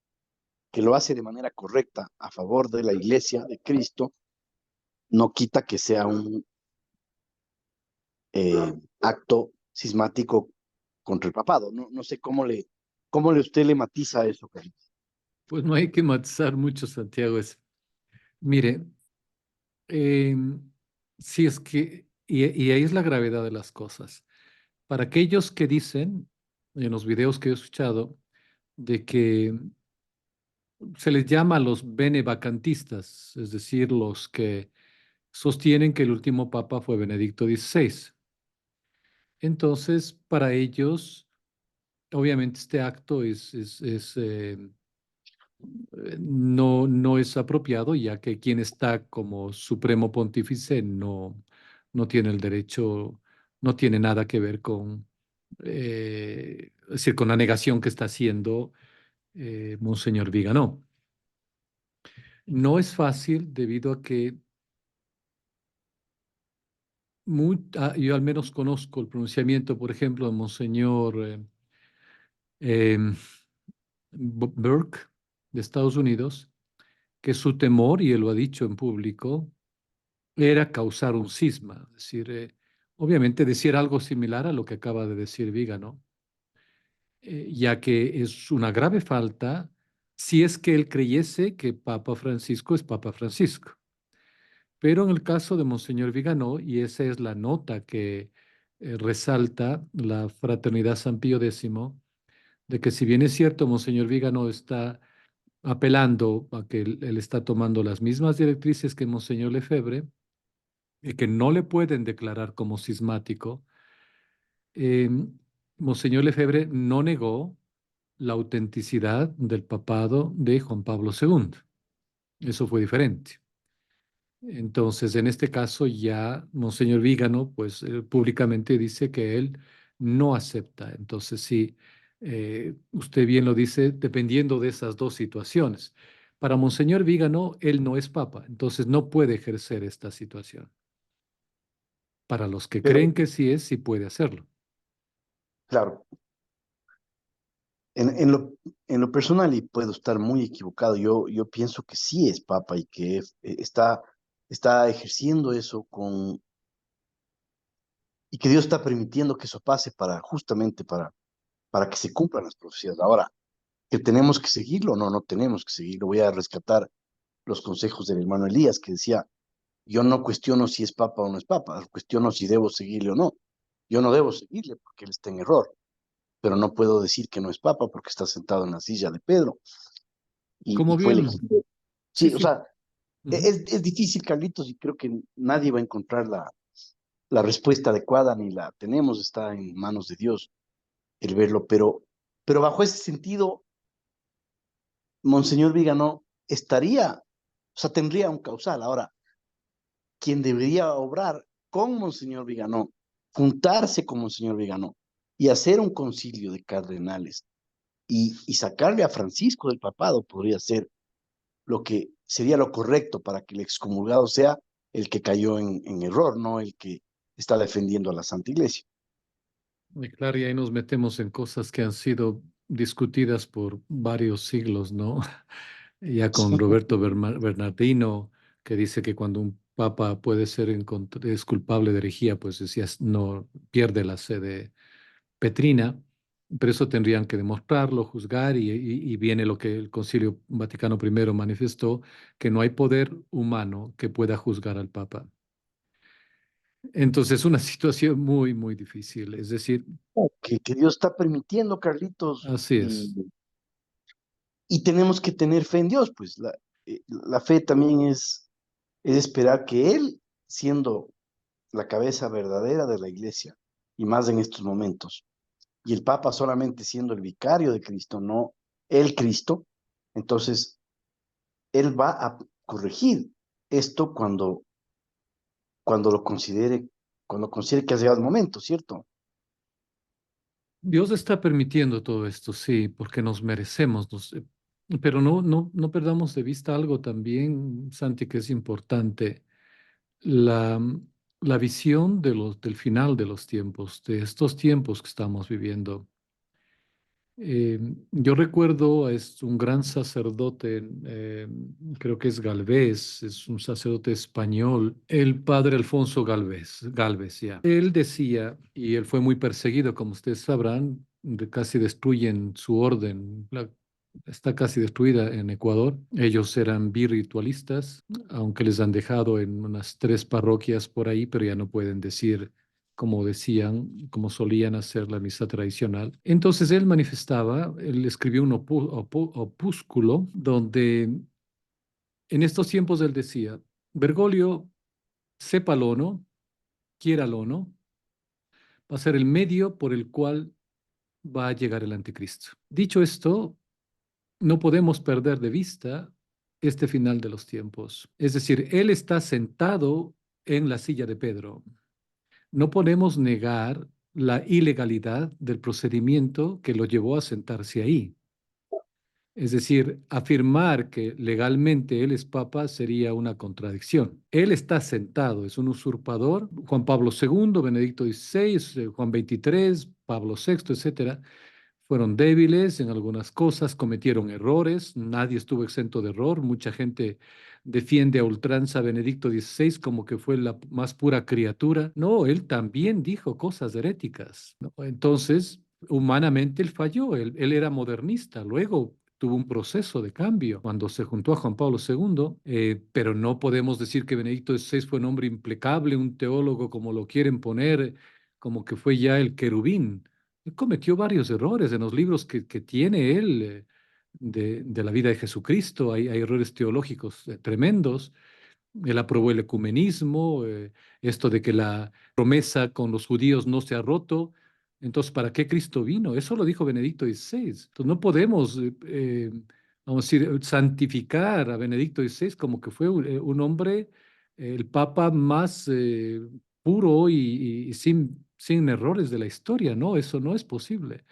que lo hace de manera correcta a favor de la Iglesia de Cristo, no quita que sea un acto cismático contra el papado. No, no sé cómo le usted le matiza eso, Carlos. Pues no hay que matizar mucho, Santiago. Mire, si es que, y ahí es la gravedad de las cosas. Para aquellos que dicen, en los videos que he escuchado, de que se les llama a los benevacantistas, es decir, los que sostienen que el último papa fue Benedicto XVI. Entonces, para ellos, obviamente este acto no es apropiado, ya que quien está como supremo pontífice no tiene el derecho, no tiene nada que ver con, es decir, con la negación que está haciendo Monseñor Viganó. No es fácil debido a que yo al menos conozco el pronunciamiento, por ejemplo, de Monseñor em, Burke de Estados Unidos, que su temor, y él lo ha dicho en público, era causar un cisma, es decir, obviamente decir algo similar a lo que acaba de decir Vígano, ya que es una grave falta si es que él creyese que Papa Francisco es Papa Francisco. Pero en el caso de Monseñor Viganó, y esa es la nota que resalta la Fraternidad San Pío X, de que si bien es cierto, Monseñor Viganó está apelando a que él está tomando las mismas directrices que Monseñor Lefebvre, y que no le pueden declarar como cismático, eh, Monseñor Lefebvre no negó la autenticidad del papado de Juan Pablo II. Eso fue diferente. Entonces, en este caso ya Monseñor Vígano, pues públicamente dice que él no acepta. Entonces, sí, usted bien lo dice, dependiendo de esas dos situaciones. Para Monseñor Vígano, él no es papa, entonces no puede ejercer esta situación. Para los que Pero, creen que sí es, sí puede hacerlo. claro, en, en lo, en lo personal, y puedo estar muy equivocado, yo pienso que sí es papa y que está ejerciendo eso y que Dios está permitiendo que eso pase justamente para que se cumplan las profecías. Ahora, que tenemos que seguirlo, no, no tenemos que seguirlo. Voy a rescatar los consejos del hermano Elías, que decía, yo no cuestiono si es papa o no es papa, cuestiono si debo seguirle o no. Yo no debo seguirle porque él está en error, pero no puedo decir que no es papa porque está sentado en la silla de Pedro y Como fue bien, elegido. sí, Sí, o sí. sea, Ujú. es difícil, Carlitos, y creo que nadie va a encontrar la respuesta adecuada, ni la tenemos, está en manos de Dios el verlo, pero bajo ese sentido, Monseñor Vigano estaría, o sea, tendría un causal. Ahora, quien debería obrar con Monseñor Viganó, juntarse con Monseñor Viganó y hacer un concilio de cardenales y sacarle a Francisco del papado podría ser lo que sería lo correcto para que el excomulgado sea el que cayó en error, no el que está defendiendo a la Santa Iglesia. Y claro, y ahí nos metemos en cosas que han sido discutidas por varios siglos, ¿no? Ya con Roberto Bernardino, que dice que cuando un papa puede ser es culpable de herejía, pues decías, no pierde la sede petrina, pero eso tendrían que demostrarlo, juzgar, y viene lo que el Concilio Vaticano I manifestó, que no hay poder humano que pueda juzgar al papa. Entonces, es una situación muy, muy difícil. Es decir, Que Dios está permitiendo, Carlitos, así es. y tenemos que tener fe en Dios, pues la fe también es esperar que Él, siendo la cabeza verdadera de la iglesia, y más en estos momentos, y el Papa solamente siendo el vicario de Cristo, no el Cristo, entonces Él va a corregir esto cuando lo considere, cuando considere que ha llegado el momento, ¿cierto? Dios está permitiendo todo esto, sí, porque nos merecemos, pero no perdamos de vista algo también, Santi, que es importante, la, la visión del final de los tiempos, de estos tiempos que estamos viviendo. Yo recuerdo, es un gran sacerdote, creo que es Galvez, es un sacerdote español, el padre Alfonso Galvez, ya. Él decía, y él fue muy perseguido, como ustedes sabrán, casi destruyen su orden, está casi destruida en Ecuador. Ellos eran birritualistas, aunque les han dejado en unas 3 parroquias por ahí, pero ya no pueden decir como decían, como solían hacer la misa tradicional. Entonces él manifestaba, él escribió un opúsculo donde en estos tiempos él decía, Bergoglio, sépalo o no, quiéralo o no, va a ser el medio por el cual va a llegar el anticristo. Dicho esto, no podemos perder de vista este final de los tiempos. Es decir, él está sentado en la silla de Pedro. No podemos negar la ilegalidad del procedimiento que lo llevó a sentarse ahí. Es decir, afirmar que legalmente él es papa sería una contradicción. Él está sentado, es un usurpador. Juan Pablo II, Benedicto XVI, Juan XXIII, Pablo VI, etcétera, fueron débiles en algunas cosas, cometieron errores, nadie estuvo exento de error, mucha gente defiende a ultranza a Benedicto XVI como que fue la más pura criatura. No, él también dijo cosas heréticas, ¿no? Entonces, humanamente él falló, él era modernista, luego tuvo un proceso de cambio cuando se juntó a Juan Pablo II, pero no podemos decir que Benedicto XVI fue un hombre implacable, un teólogo como lo quieren poner, como que fue ya el querubín. Él cometió varios errores en los libros que tiene él de la vida de Jesucristo. Hay errores teológicos tremendos. Él aprobó el ecumenismo, esto de que la promesa con los judíos no se ha roto. Entonces, ¿para qué Cristo vino? Eso lo dijo Benedicto XVI. Entonces, no podemos, vamos a decir, santificar a Benedicto XVI como que fue un hombre, el papa más puro y sin errores de la historia. No, eso no es posible.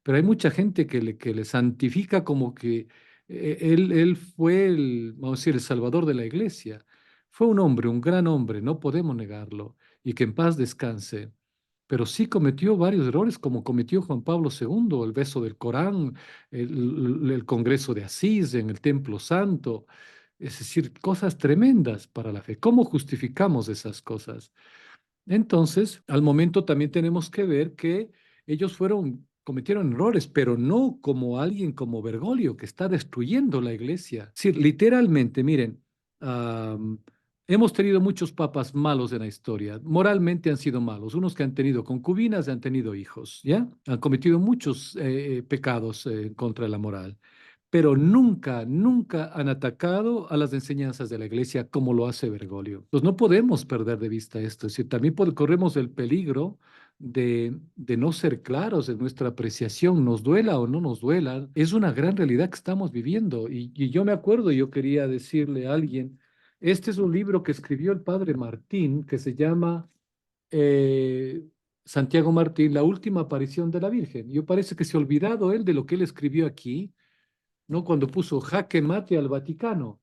Pero hay mucha gente que le santifica como que él fue vamos a decir, el salvador de la iglesia. Fue un hombre, un gran hombre, no podemos negarlo, y que en paz descanse. Pero sí cometió varios errores, como cometió Juan Pablo II, el beso del Corán, el Congreso de Asís en el Templo Santo, es decir, cosas tremendas para la fe. ¿Cómo justificamos esas cosas? Entonces, al momento también tenemos que ver que ellos cometieron errores, pero no como alguien como Bergoglio, que está destruyendo la iglesia. Sí, literalmente, miren, am, hemos tenido muchos papas malos en la historia. Moralmente han sido malos, unos que han tenido concubinas, han tenido hijos, ¿ya? Han cometido muchos pecados contra la moral, pero nunca, nunca han atacado a las enseñanzas de la iglesia como lo hace Bergoglio. Entonces no podemos perder de vista esto, es decir, también corremos el peligro de no ser claros en nuestra apreciación, nos duela o no nos duela, es una gran realidad que estamos viviendo. Y yo me acuerdo, yo quería decirle a alguien, este es un libro que escribió el padre Martín, que se llama eh, Santiago Martín, La última aparición de la Virgen. Yo parece que se ha olvidado él de lo que él escribió aquí, ¿no? Cuando puso jaque mate al Vaticano.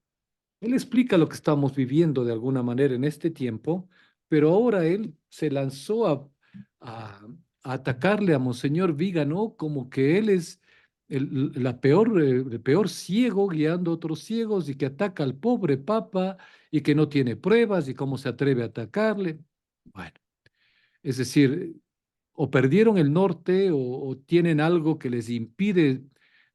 Él explica lo que estamos viviendo de alguna manera en este tiempo, pero ahora él se lanzó a atacarle a Monseñor Vígano como que él es el peor ciego guiando a otros ciegos y que ataca al pobre Papa y que no tiene pruebas y cómo se atreve a atacarle. Bueno, es decir, o perdieron el norte o tienen algo que les impide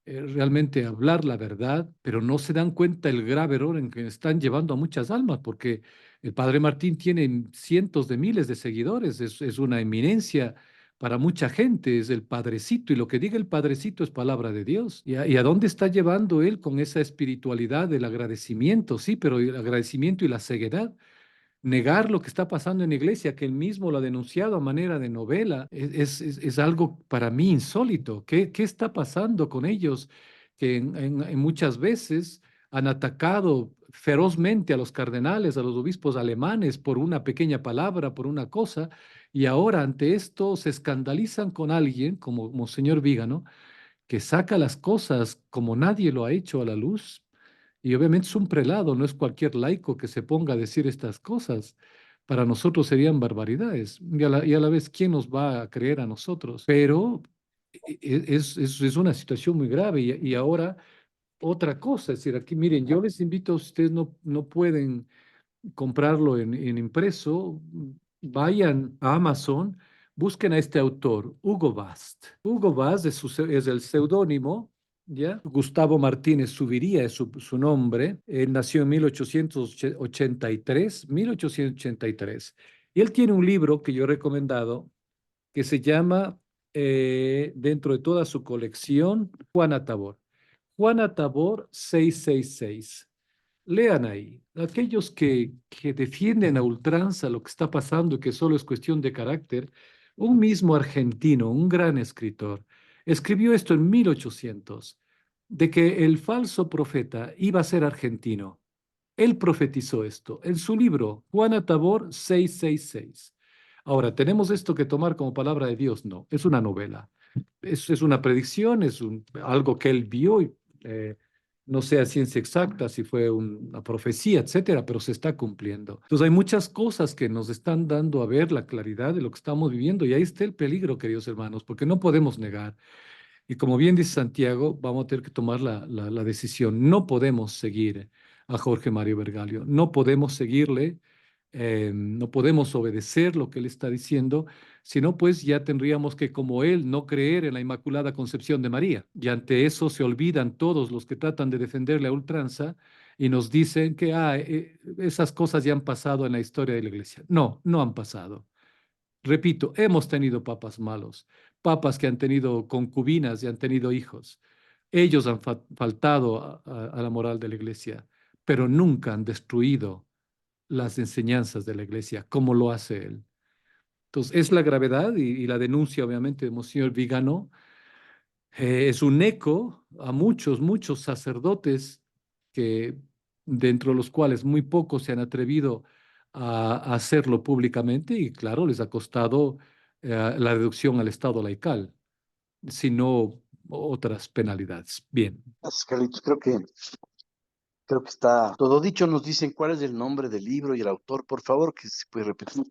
realmente hablar la verdad, pero no se dan cuenta el grave error en que están llevando a muchas almas, porque el padre Martín tiene cientos de miles de seguidores, es una eminencia para mucha gente, es el padrecito, y lo que diga el padrecito es palabra de Dios. ¿Y a dónde está llevando él con esa espiritualidad del agradecimiento? Sí, pero el agradecimiento y la ceguedad, negar lo que está pasando en la iglesia, que él mismo lo ha denunciado a manera de novela, es algo para mí insólito. ¿Qué está pasando con ellos que en muchas veces han atacado ferozmente a los cardenales, a los obispos alemanes por una pequeña palabra, por una cosa, y ahora ante esto se escandalizan con alguien como Monseñor Vígano, que saca las cosas como nadie lo ha hecho a la luz? Y obviamente es un prelado, no es cualquier laico que se ponga a decir estas cosas. Para nosotros serían barbaridades. Y a la vez, ¿quién nos va a creer a nosotros? Pero es una situación muy grave. Y ahora, otra cosa, es decir, aquí miren, yo les invito, ustedes no pueden comprarlo en impreso, vayan a Amazon, busquen a este autor, Hugo Bast. Hugo Bast es el seudónimo, ¿ya? Gustavo Martínez Subiría es su nombre. Él nació en 1883, 1883. Y él tiene un libro que yo he recomendado que se llama, dentro de toda su colección, Juana Tabor. Juana Tabor 666. Lean ahí, aquellos que defienden a ultranza lo que está pasando y que solo es cuestión de carácter, un mismo argentino, un gran escritor, escribió esto en 1800, de que el falso profeta iba a ser argentino. Él profetizó esto en su libro, Juana Tabor 666. Ahora, ¿tenemos esto que tomar como palabra de Dios? No, es una novela. Es una predicción, algo que él vio y no sé a ciencia exacta si fue una profecía, etcétera, pero se está cumpliendo. Entonces hay muchas cosas que nos están dando a ver la claridad de lo que estamos viviendo y ahí está el peligro, queridos hermanos, porque no podemos negar. Y como bien dice Santiago, vamos a tener que tomar la decisión. No podemos seguir a Jorge Mario Bergoglio, no podemos seguirle, no podemos obedecer lo que él está diciendo, sino pues ya tendríamos que, como él, no creer en la Inmaculada Concepción de María. Y ante eso se olvidan todos los que tratan de defenderle a ultranza y nos dicen que esas cosas ya han pasado en la historia de la Iglesia. No, no han pasado. Repito, hemos tenido papas malos, papas que han tenido concubinas y han tenido hijos. Ellos han faltado a la moral de la iglesia, pero nunca han destruido las enseñanzas de la iglesia como lo hace él. Entonces, es la gravedad y la denuncia, obviamente, de Monseñor Vigano. Es un eco a muchos, muchos sacerdotes que, dentro de los cuales muy pocos se han atrevido a hacerlo públicamente y, claro, les ha costado la reducción al estado laical, sino otras penalidades. Bien. Gracias, Carlitos. Creo que está todo dicho. Nos dicen cuál es el nombre del libro y el autor, por favor, que se puede repetir.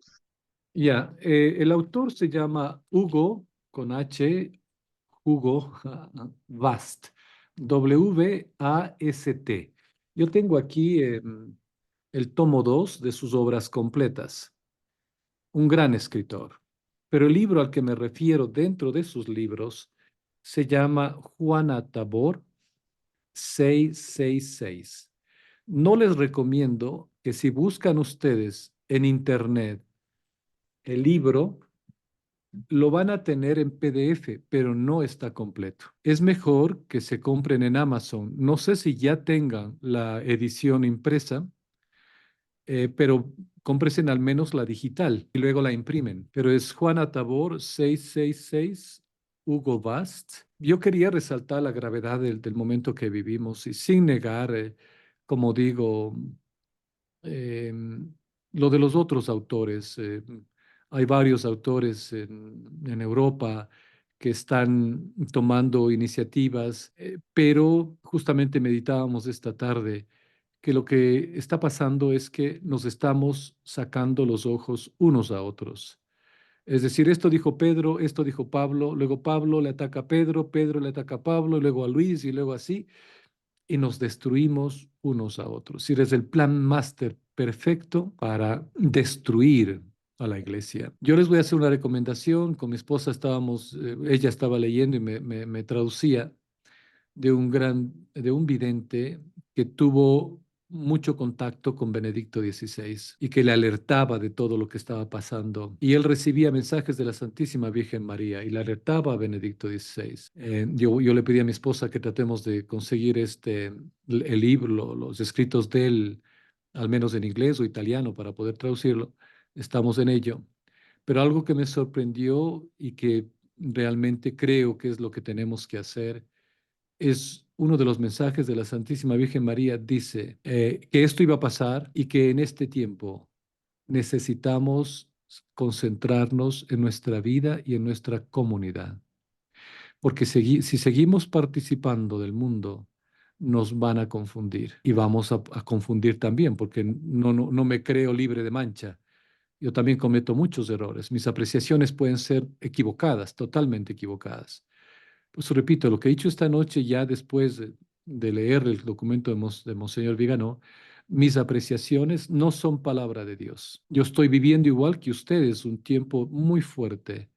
Ya, el autor se llama Hugo, con H, Hugo Vast, W-A-S-T. Yo tengo aquí el tomo 2 de sus obras completas, un gran escritor. Pero el libro al que me refiero dentro de sus libros se llama Juana Tabor 666. No les recomiendo que si buscan ustedes en internet el libro, lo van a tener en PDF, pero no está completo. Es mejor que se compren en Amazon. No sé si ya tengan la edición impresa, pero cómpresen al menos la digital y luego la imprimen. Pero es Juana Tabor 666, Hugo Bast. Yo quería resaltar la gravedad del momento que vivimos y sin negar, como digo, eh, lo de los otros autores. Hay varios autores en Europa que están tomando iniciativas, pero justamente meditábamos esta tarde que lo que está pasando es que nos estamos sacando los ojos unos a otros. Es decir, esto dijo Pedro, esto dijo Pablo, luego Pablo le ataca a Pedro, Pedro le ataca a Pablo, luego a Luis y luego así y nos destruimos unos a otros. Si eres el plan máster perfecto para destruir a la iglesia. Yo les voy a hacer una recomendación. Con mi esposa estábamos, ella estaba leyendo y me traducía de un vidente que tuvo mucho contacto con Benedicto XVI y que le alertaba de todo lo que estaba pasando. Y él recibía mensajes de la Santísima Virgen María y le alertaba a Benedicto XVI. Yo le pedí a mi esposa que tratemos de conseguir el libro, los escritos de él, al menos en inglés o italiano, para poder traducirlo. Estamos en ello. Pero algo que me sorprendió y que realmente creo que es lo que tenemos que hacer es uno de los mensajes de la Santísima Virgen María. Dice que esto iba a pasar y que en este tiempo necesitamos concentrarnos en nuestra vida y en nuestra comunidad, porque si seguimos participando del mundo, nos van a confundir y vamos a confundir también, porque no me creo libre de mancha. Yo también cometo muchos errores. Mis apreciaciones pueden ser equivocadas, totalmente equivocadas. Pues repito, lo que he dicho esta noche, ya después de leer el documento de Monseñor Vigano, mis apreciaciones no son palabra de Dios. Yo estoy viviendo igual que ustedes un tiempo muy fuerte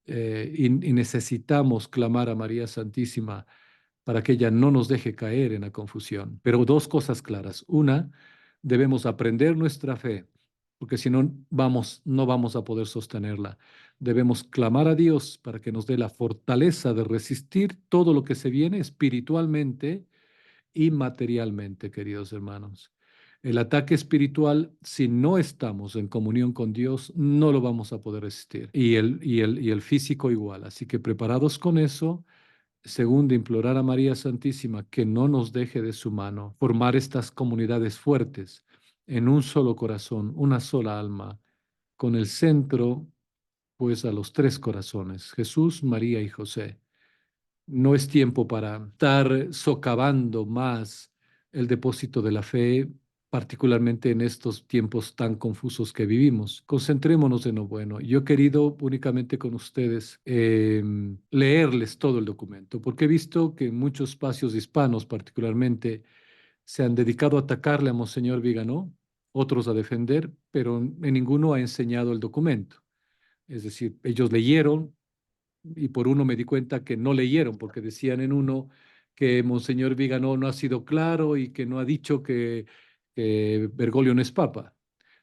y necesitamos clamar a María Santísima para que ella no nos deje caer en la confusión. Pero dos cosas claras. Una, debemos aprender nuestra fe, porque si no no vamos a poder sostenerla. Debemos clamar a Dios para que nos dé la fortaleza de resistir todo lo que se viene espiritualmente y materialmente, queridos hermanos. El ataque espiritual, si no estamos en comunión con Dios, no lo vamos a poder resistir. Y el físico igual. Así que preparados con eso. Segundo, implorar a María Santísima que no nos deje de su mano, formar estas comunidades fuertes en un solo corazón, una sola alma, con el centro, pues, a los tres corazones, Jesús, María y José. No es tiempo para estar socavando más el depósito de la fe, particularmente en estos tiempos tan confusos que vivimos. Concentrémonos en lo bueno. Yo he querido únicamente con ustedes leerles todo el documento, porque he visto que en muchos espacios hispanos particularmente se han dedicado a atacarle a Monseñor Viganó, otros a defender, pero en ninguno ha enseñado el documento. Es decir, ellos leyeron, y por uno me di cuenta que no leyeron, porque decían en uno que Monseñor Viganó no ha sido claro y que no ha dicho que Bergoglio no es papa.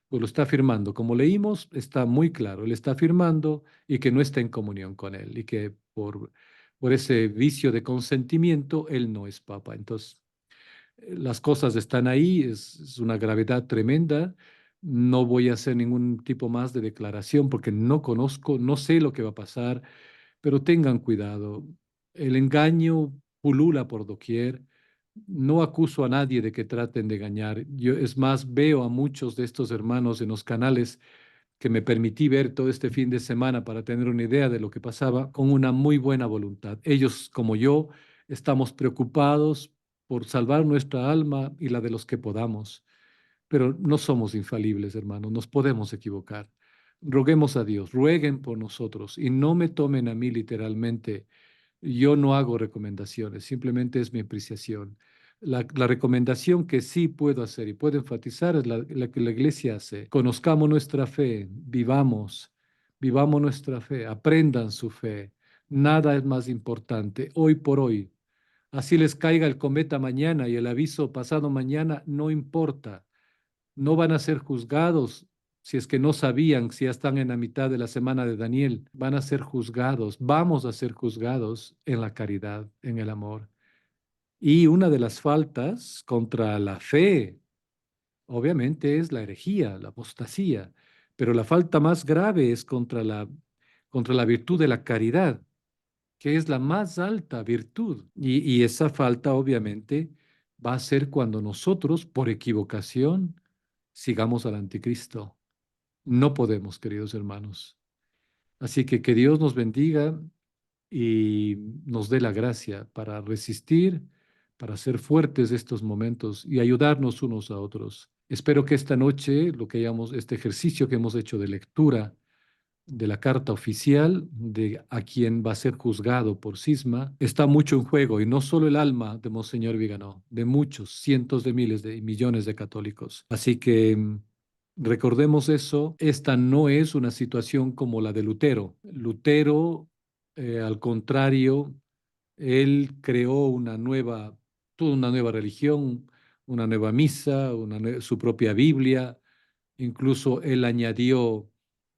Pues lo está afirmando. Como leímos, está muy claro. Él está afirmando y que no está en comunión con él y que por ese vicio de consentimiento, él no es papa. Entonces, las cosas están ahí, es una gravedad tremenda, No voy a hacer ningún tipo más de declaración porque no conozco, no sé lo que va a pasar, pero tengan cuidado. El engaño pulula por doquier. No acuso a nadie de que traten de engañar. Yo, es más, veo a muchos de estos hermanos en los canales que me permití ver todo este fin de semana para tener una idea de lo que pasaba con una muy buena voluntad. Ellos, como yo, estamos preocupados por salvar nuestra alma y la de los que podamos, pero no somos infalibles, hermanos, nos podemos equivocar. Roguemos a Dios, rueguen por nosotros y no me tomen a mí literalmente. Yo no hago recomendaciones, simplemente es mi apreciación. La recomendación que sí puedo hacer y puedo enfatizar es la que la iglesia hace. Conozcamos nuestra fe, vivamos nuestra fe, aprendan su fe. Nada es más importante hoy por hoy. Así les caiga el cometa mañana y el aviso pasado mañana, no importa. No van a ser juzgados si es que no sabían, si ya están en la mitad de la semana de Daniel. Van a ser juzgados, vamos a ser juzgados en la caridad, en el amor. Y una de las faltas contra la fe, obviamente, es la herejía, la apostasía, pero la falta más grave es contra la virtud de la caridad, que es la más alta virtud. Y esa falta, obviamente, va a ser cuando nosotros, por equivocación, sigamos al anticristo. No podemos, queridos hermanos. Así que Dios nos bendiga y nos dé la gracia para resistir, para ser fuertes estos momentos y ayudarnos unos a otros. Espero que esta noche, este ejercicio que hemos hecho de lectura de la carta oficial de a quien va a ser juzgado por cisma, está mucho en juego y no solo el alma de Monseñor Viganó, de muchos, cientos de miles de y millones de católicos. Así que recordemos eso, esta no es una situación como la de Lutero. Lutero, al contrario, él creó toda una nueva religión, una nueva misa, su propia Biblia. Incluso él añadió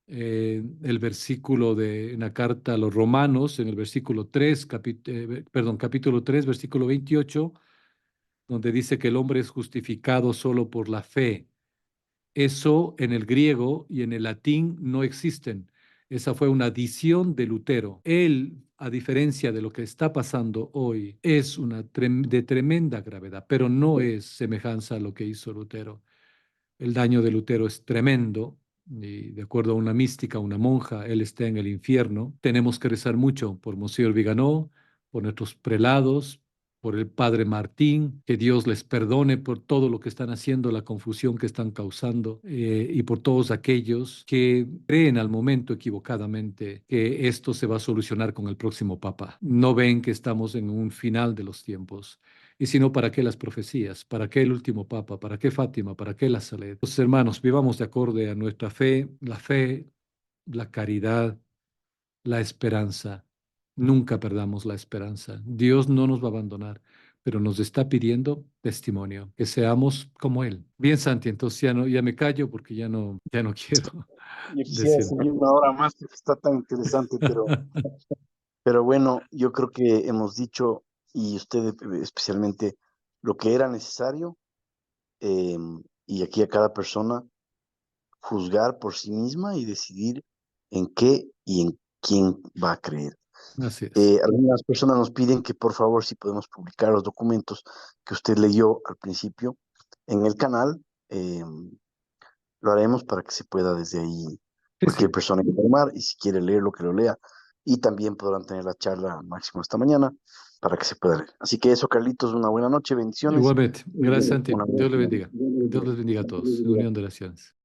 el versículo en la carta a los Romanos, en el versículo 3, capítulo 3, versículo 28, donde dice que el hombre es justificado solo por la fe. Eso en el griego y en el latín no existen. Esa fue una adición de Lutero. Él, a diferencia de lo que está pasando hoy, es de tremenda gravedad, pero no es semejanza a lo que hizo Lutero. El daño de Lutero es tremendo y de acuerdo a una mística, una monja, él está en el infierno. Tenemos que rezar mucho por Monseñor Viganó, por nuestros prelados, por el Padre Martín, que Dios les perdone por todo lo que están haciendo, la confusión que están causando, y por todos aquellos que creen al momento equivocadamente que esto se va a solucionar con el próximo Papa. No ven que estamos en un final de los tiempos. Y si no, ¿para qué las profecías? ¿Para qué el último papa? ¿Para qué Fátima? ¿Para qué la Saled? Entonces, hermanos, vivamos de acorde a nuestra fe, la caridad, la esperanza. Nunca perdamos la esperanza. Dios no nos va a abandonar, pero nos está pidiendo testimonio, que seamos como Él. Bien, Santi, entonces ya me callo porque ya no quiero Yo quisiera decir. seguir una hora más porque está tan interesante, pero bueno, yo creo que hemos dicho, y usted especialmente, lo que era necesario, eh, y aquí a cada persona juzgar por sí misma y decidir en qué y en quién va a creer. Así es. Algunas personas nos piden que por favor si podemos publicar los documentos que usted leyó al principio en el canal. Lo haremos para que se pueda desde ahí Sí, cualquier sí. persona informar y si quiere leerlo, que lo lea. Y también podrán tener la charla máximo esta mañana para que se pueda leer. Así que eso, Carlitos, una buena noche, bendiciones. Igualmente. Gracias, Santi. Una buena Dios le semana. bendiga. Dios les bendiga a todos. En unión de oraciones.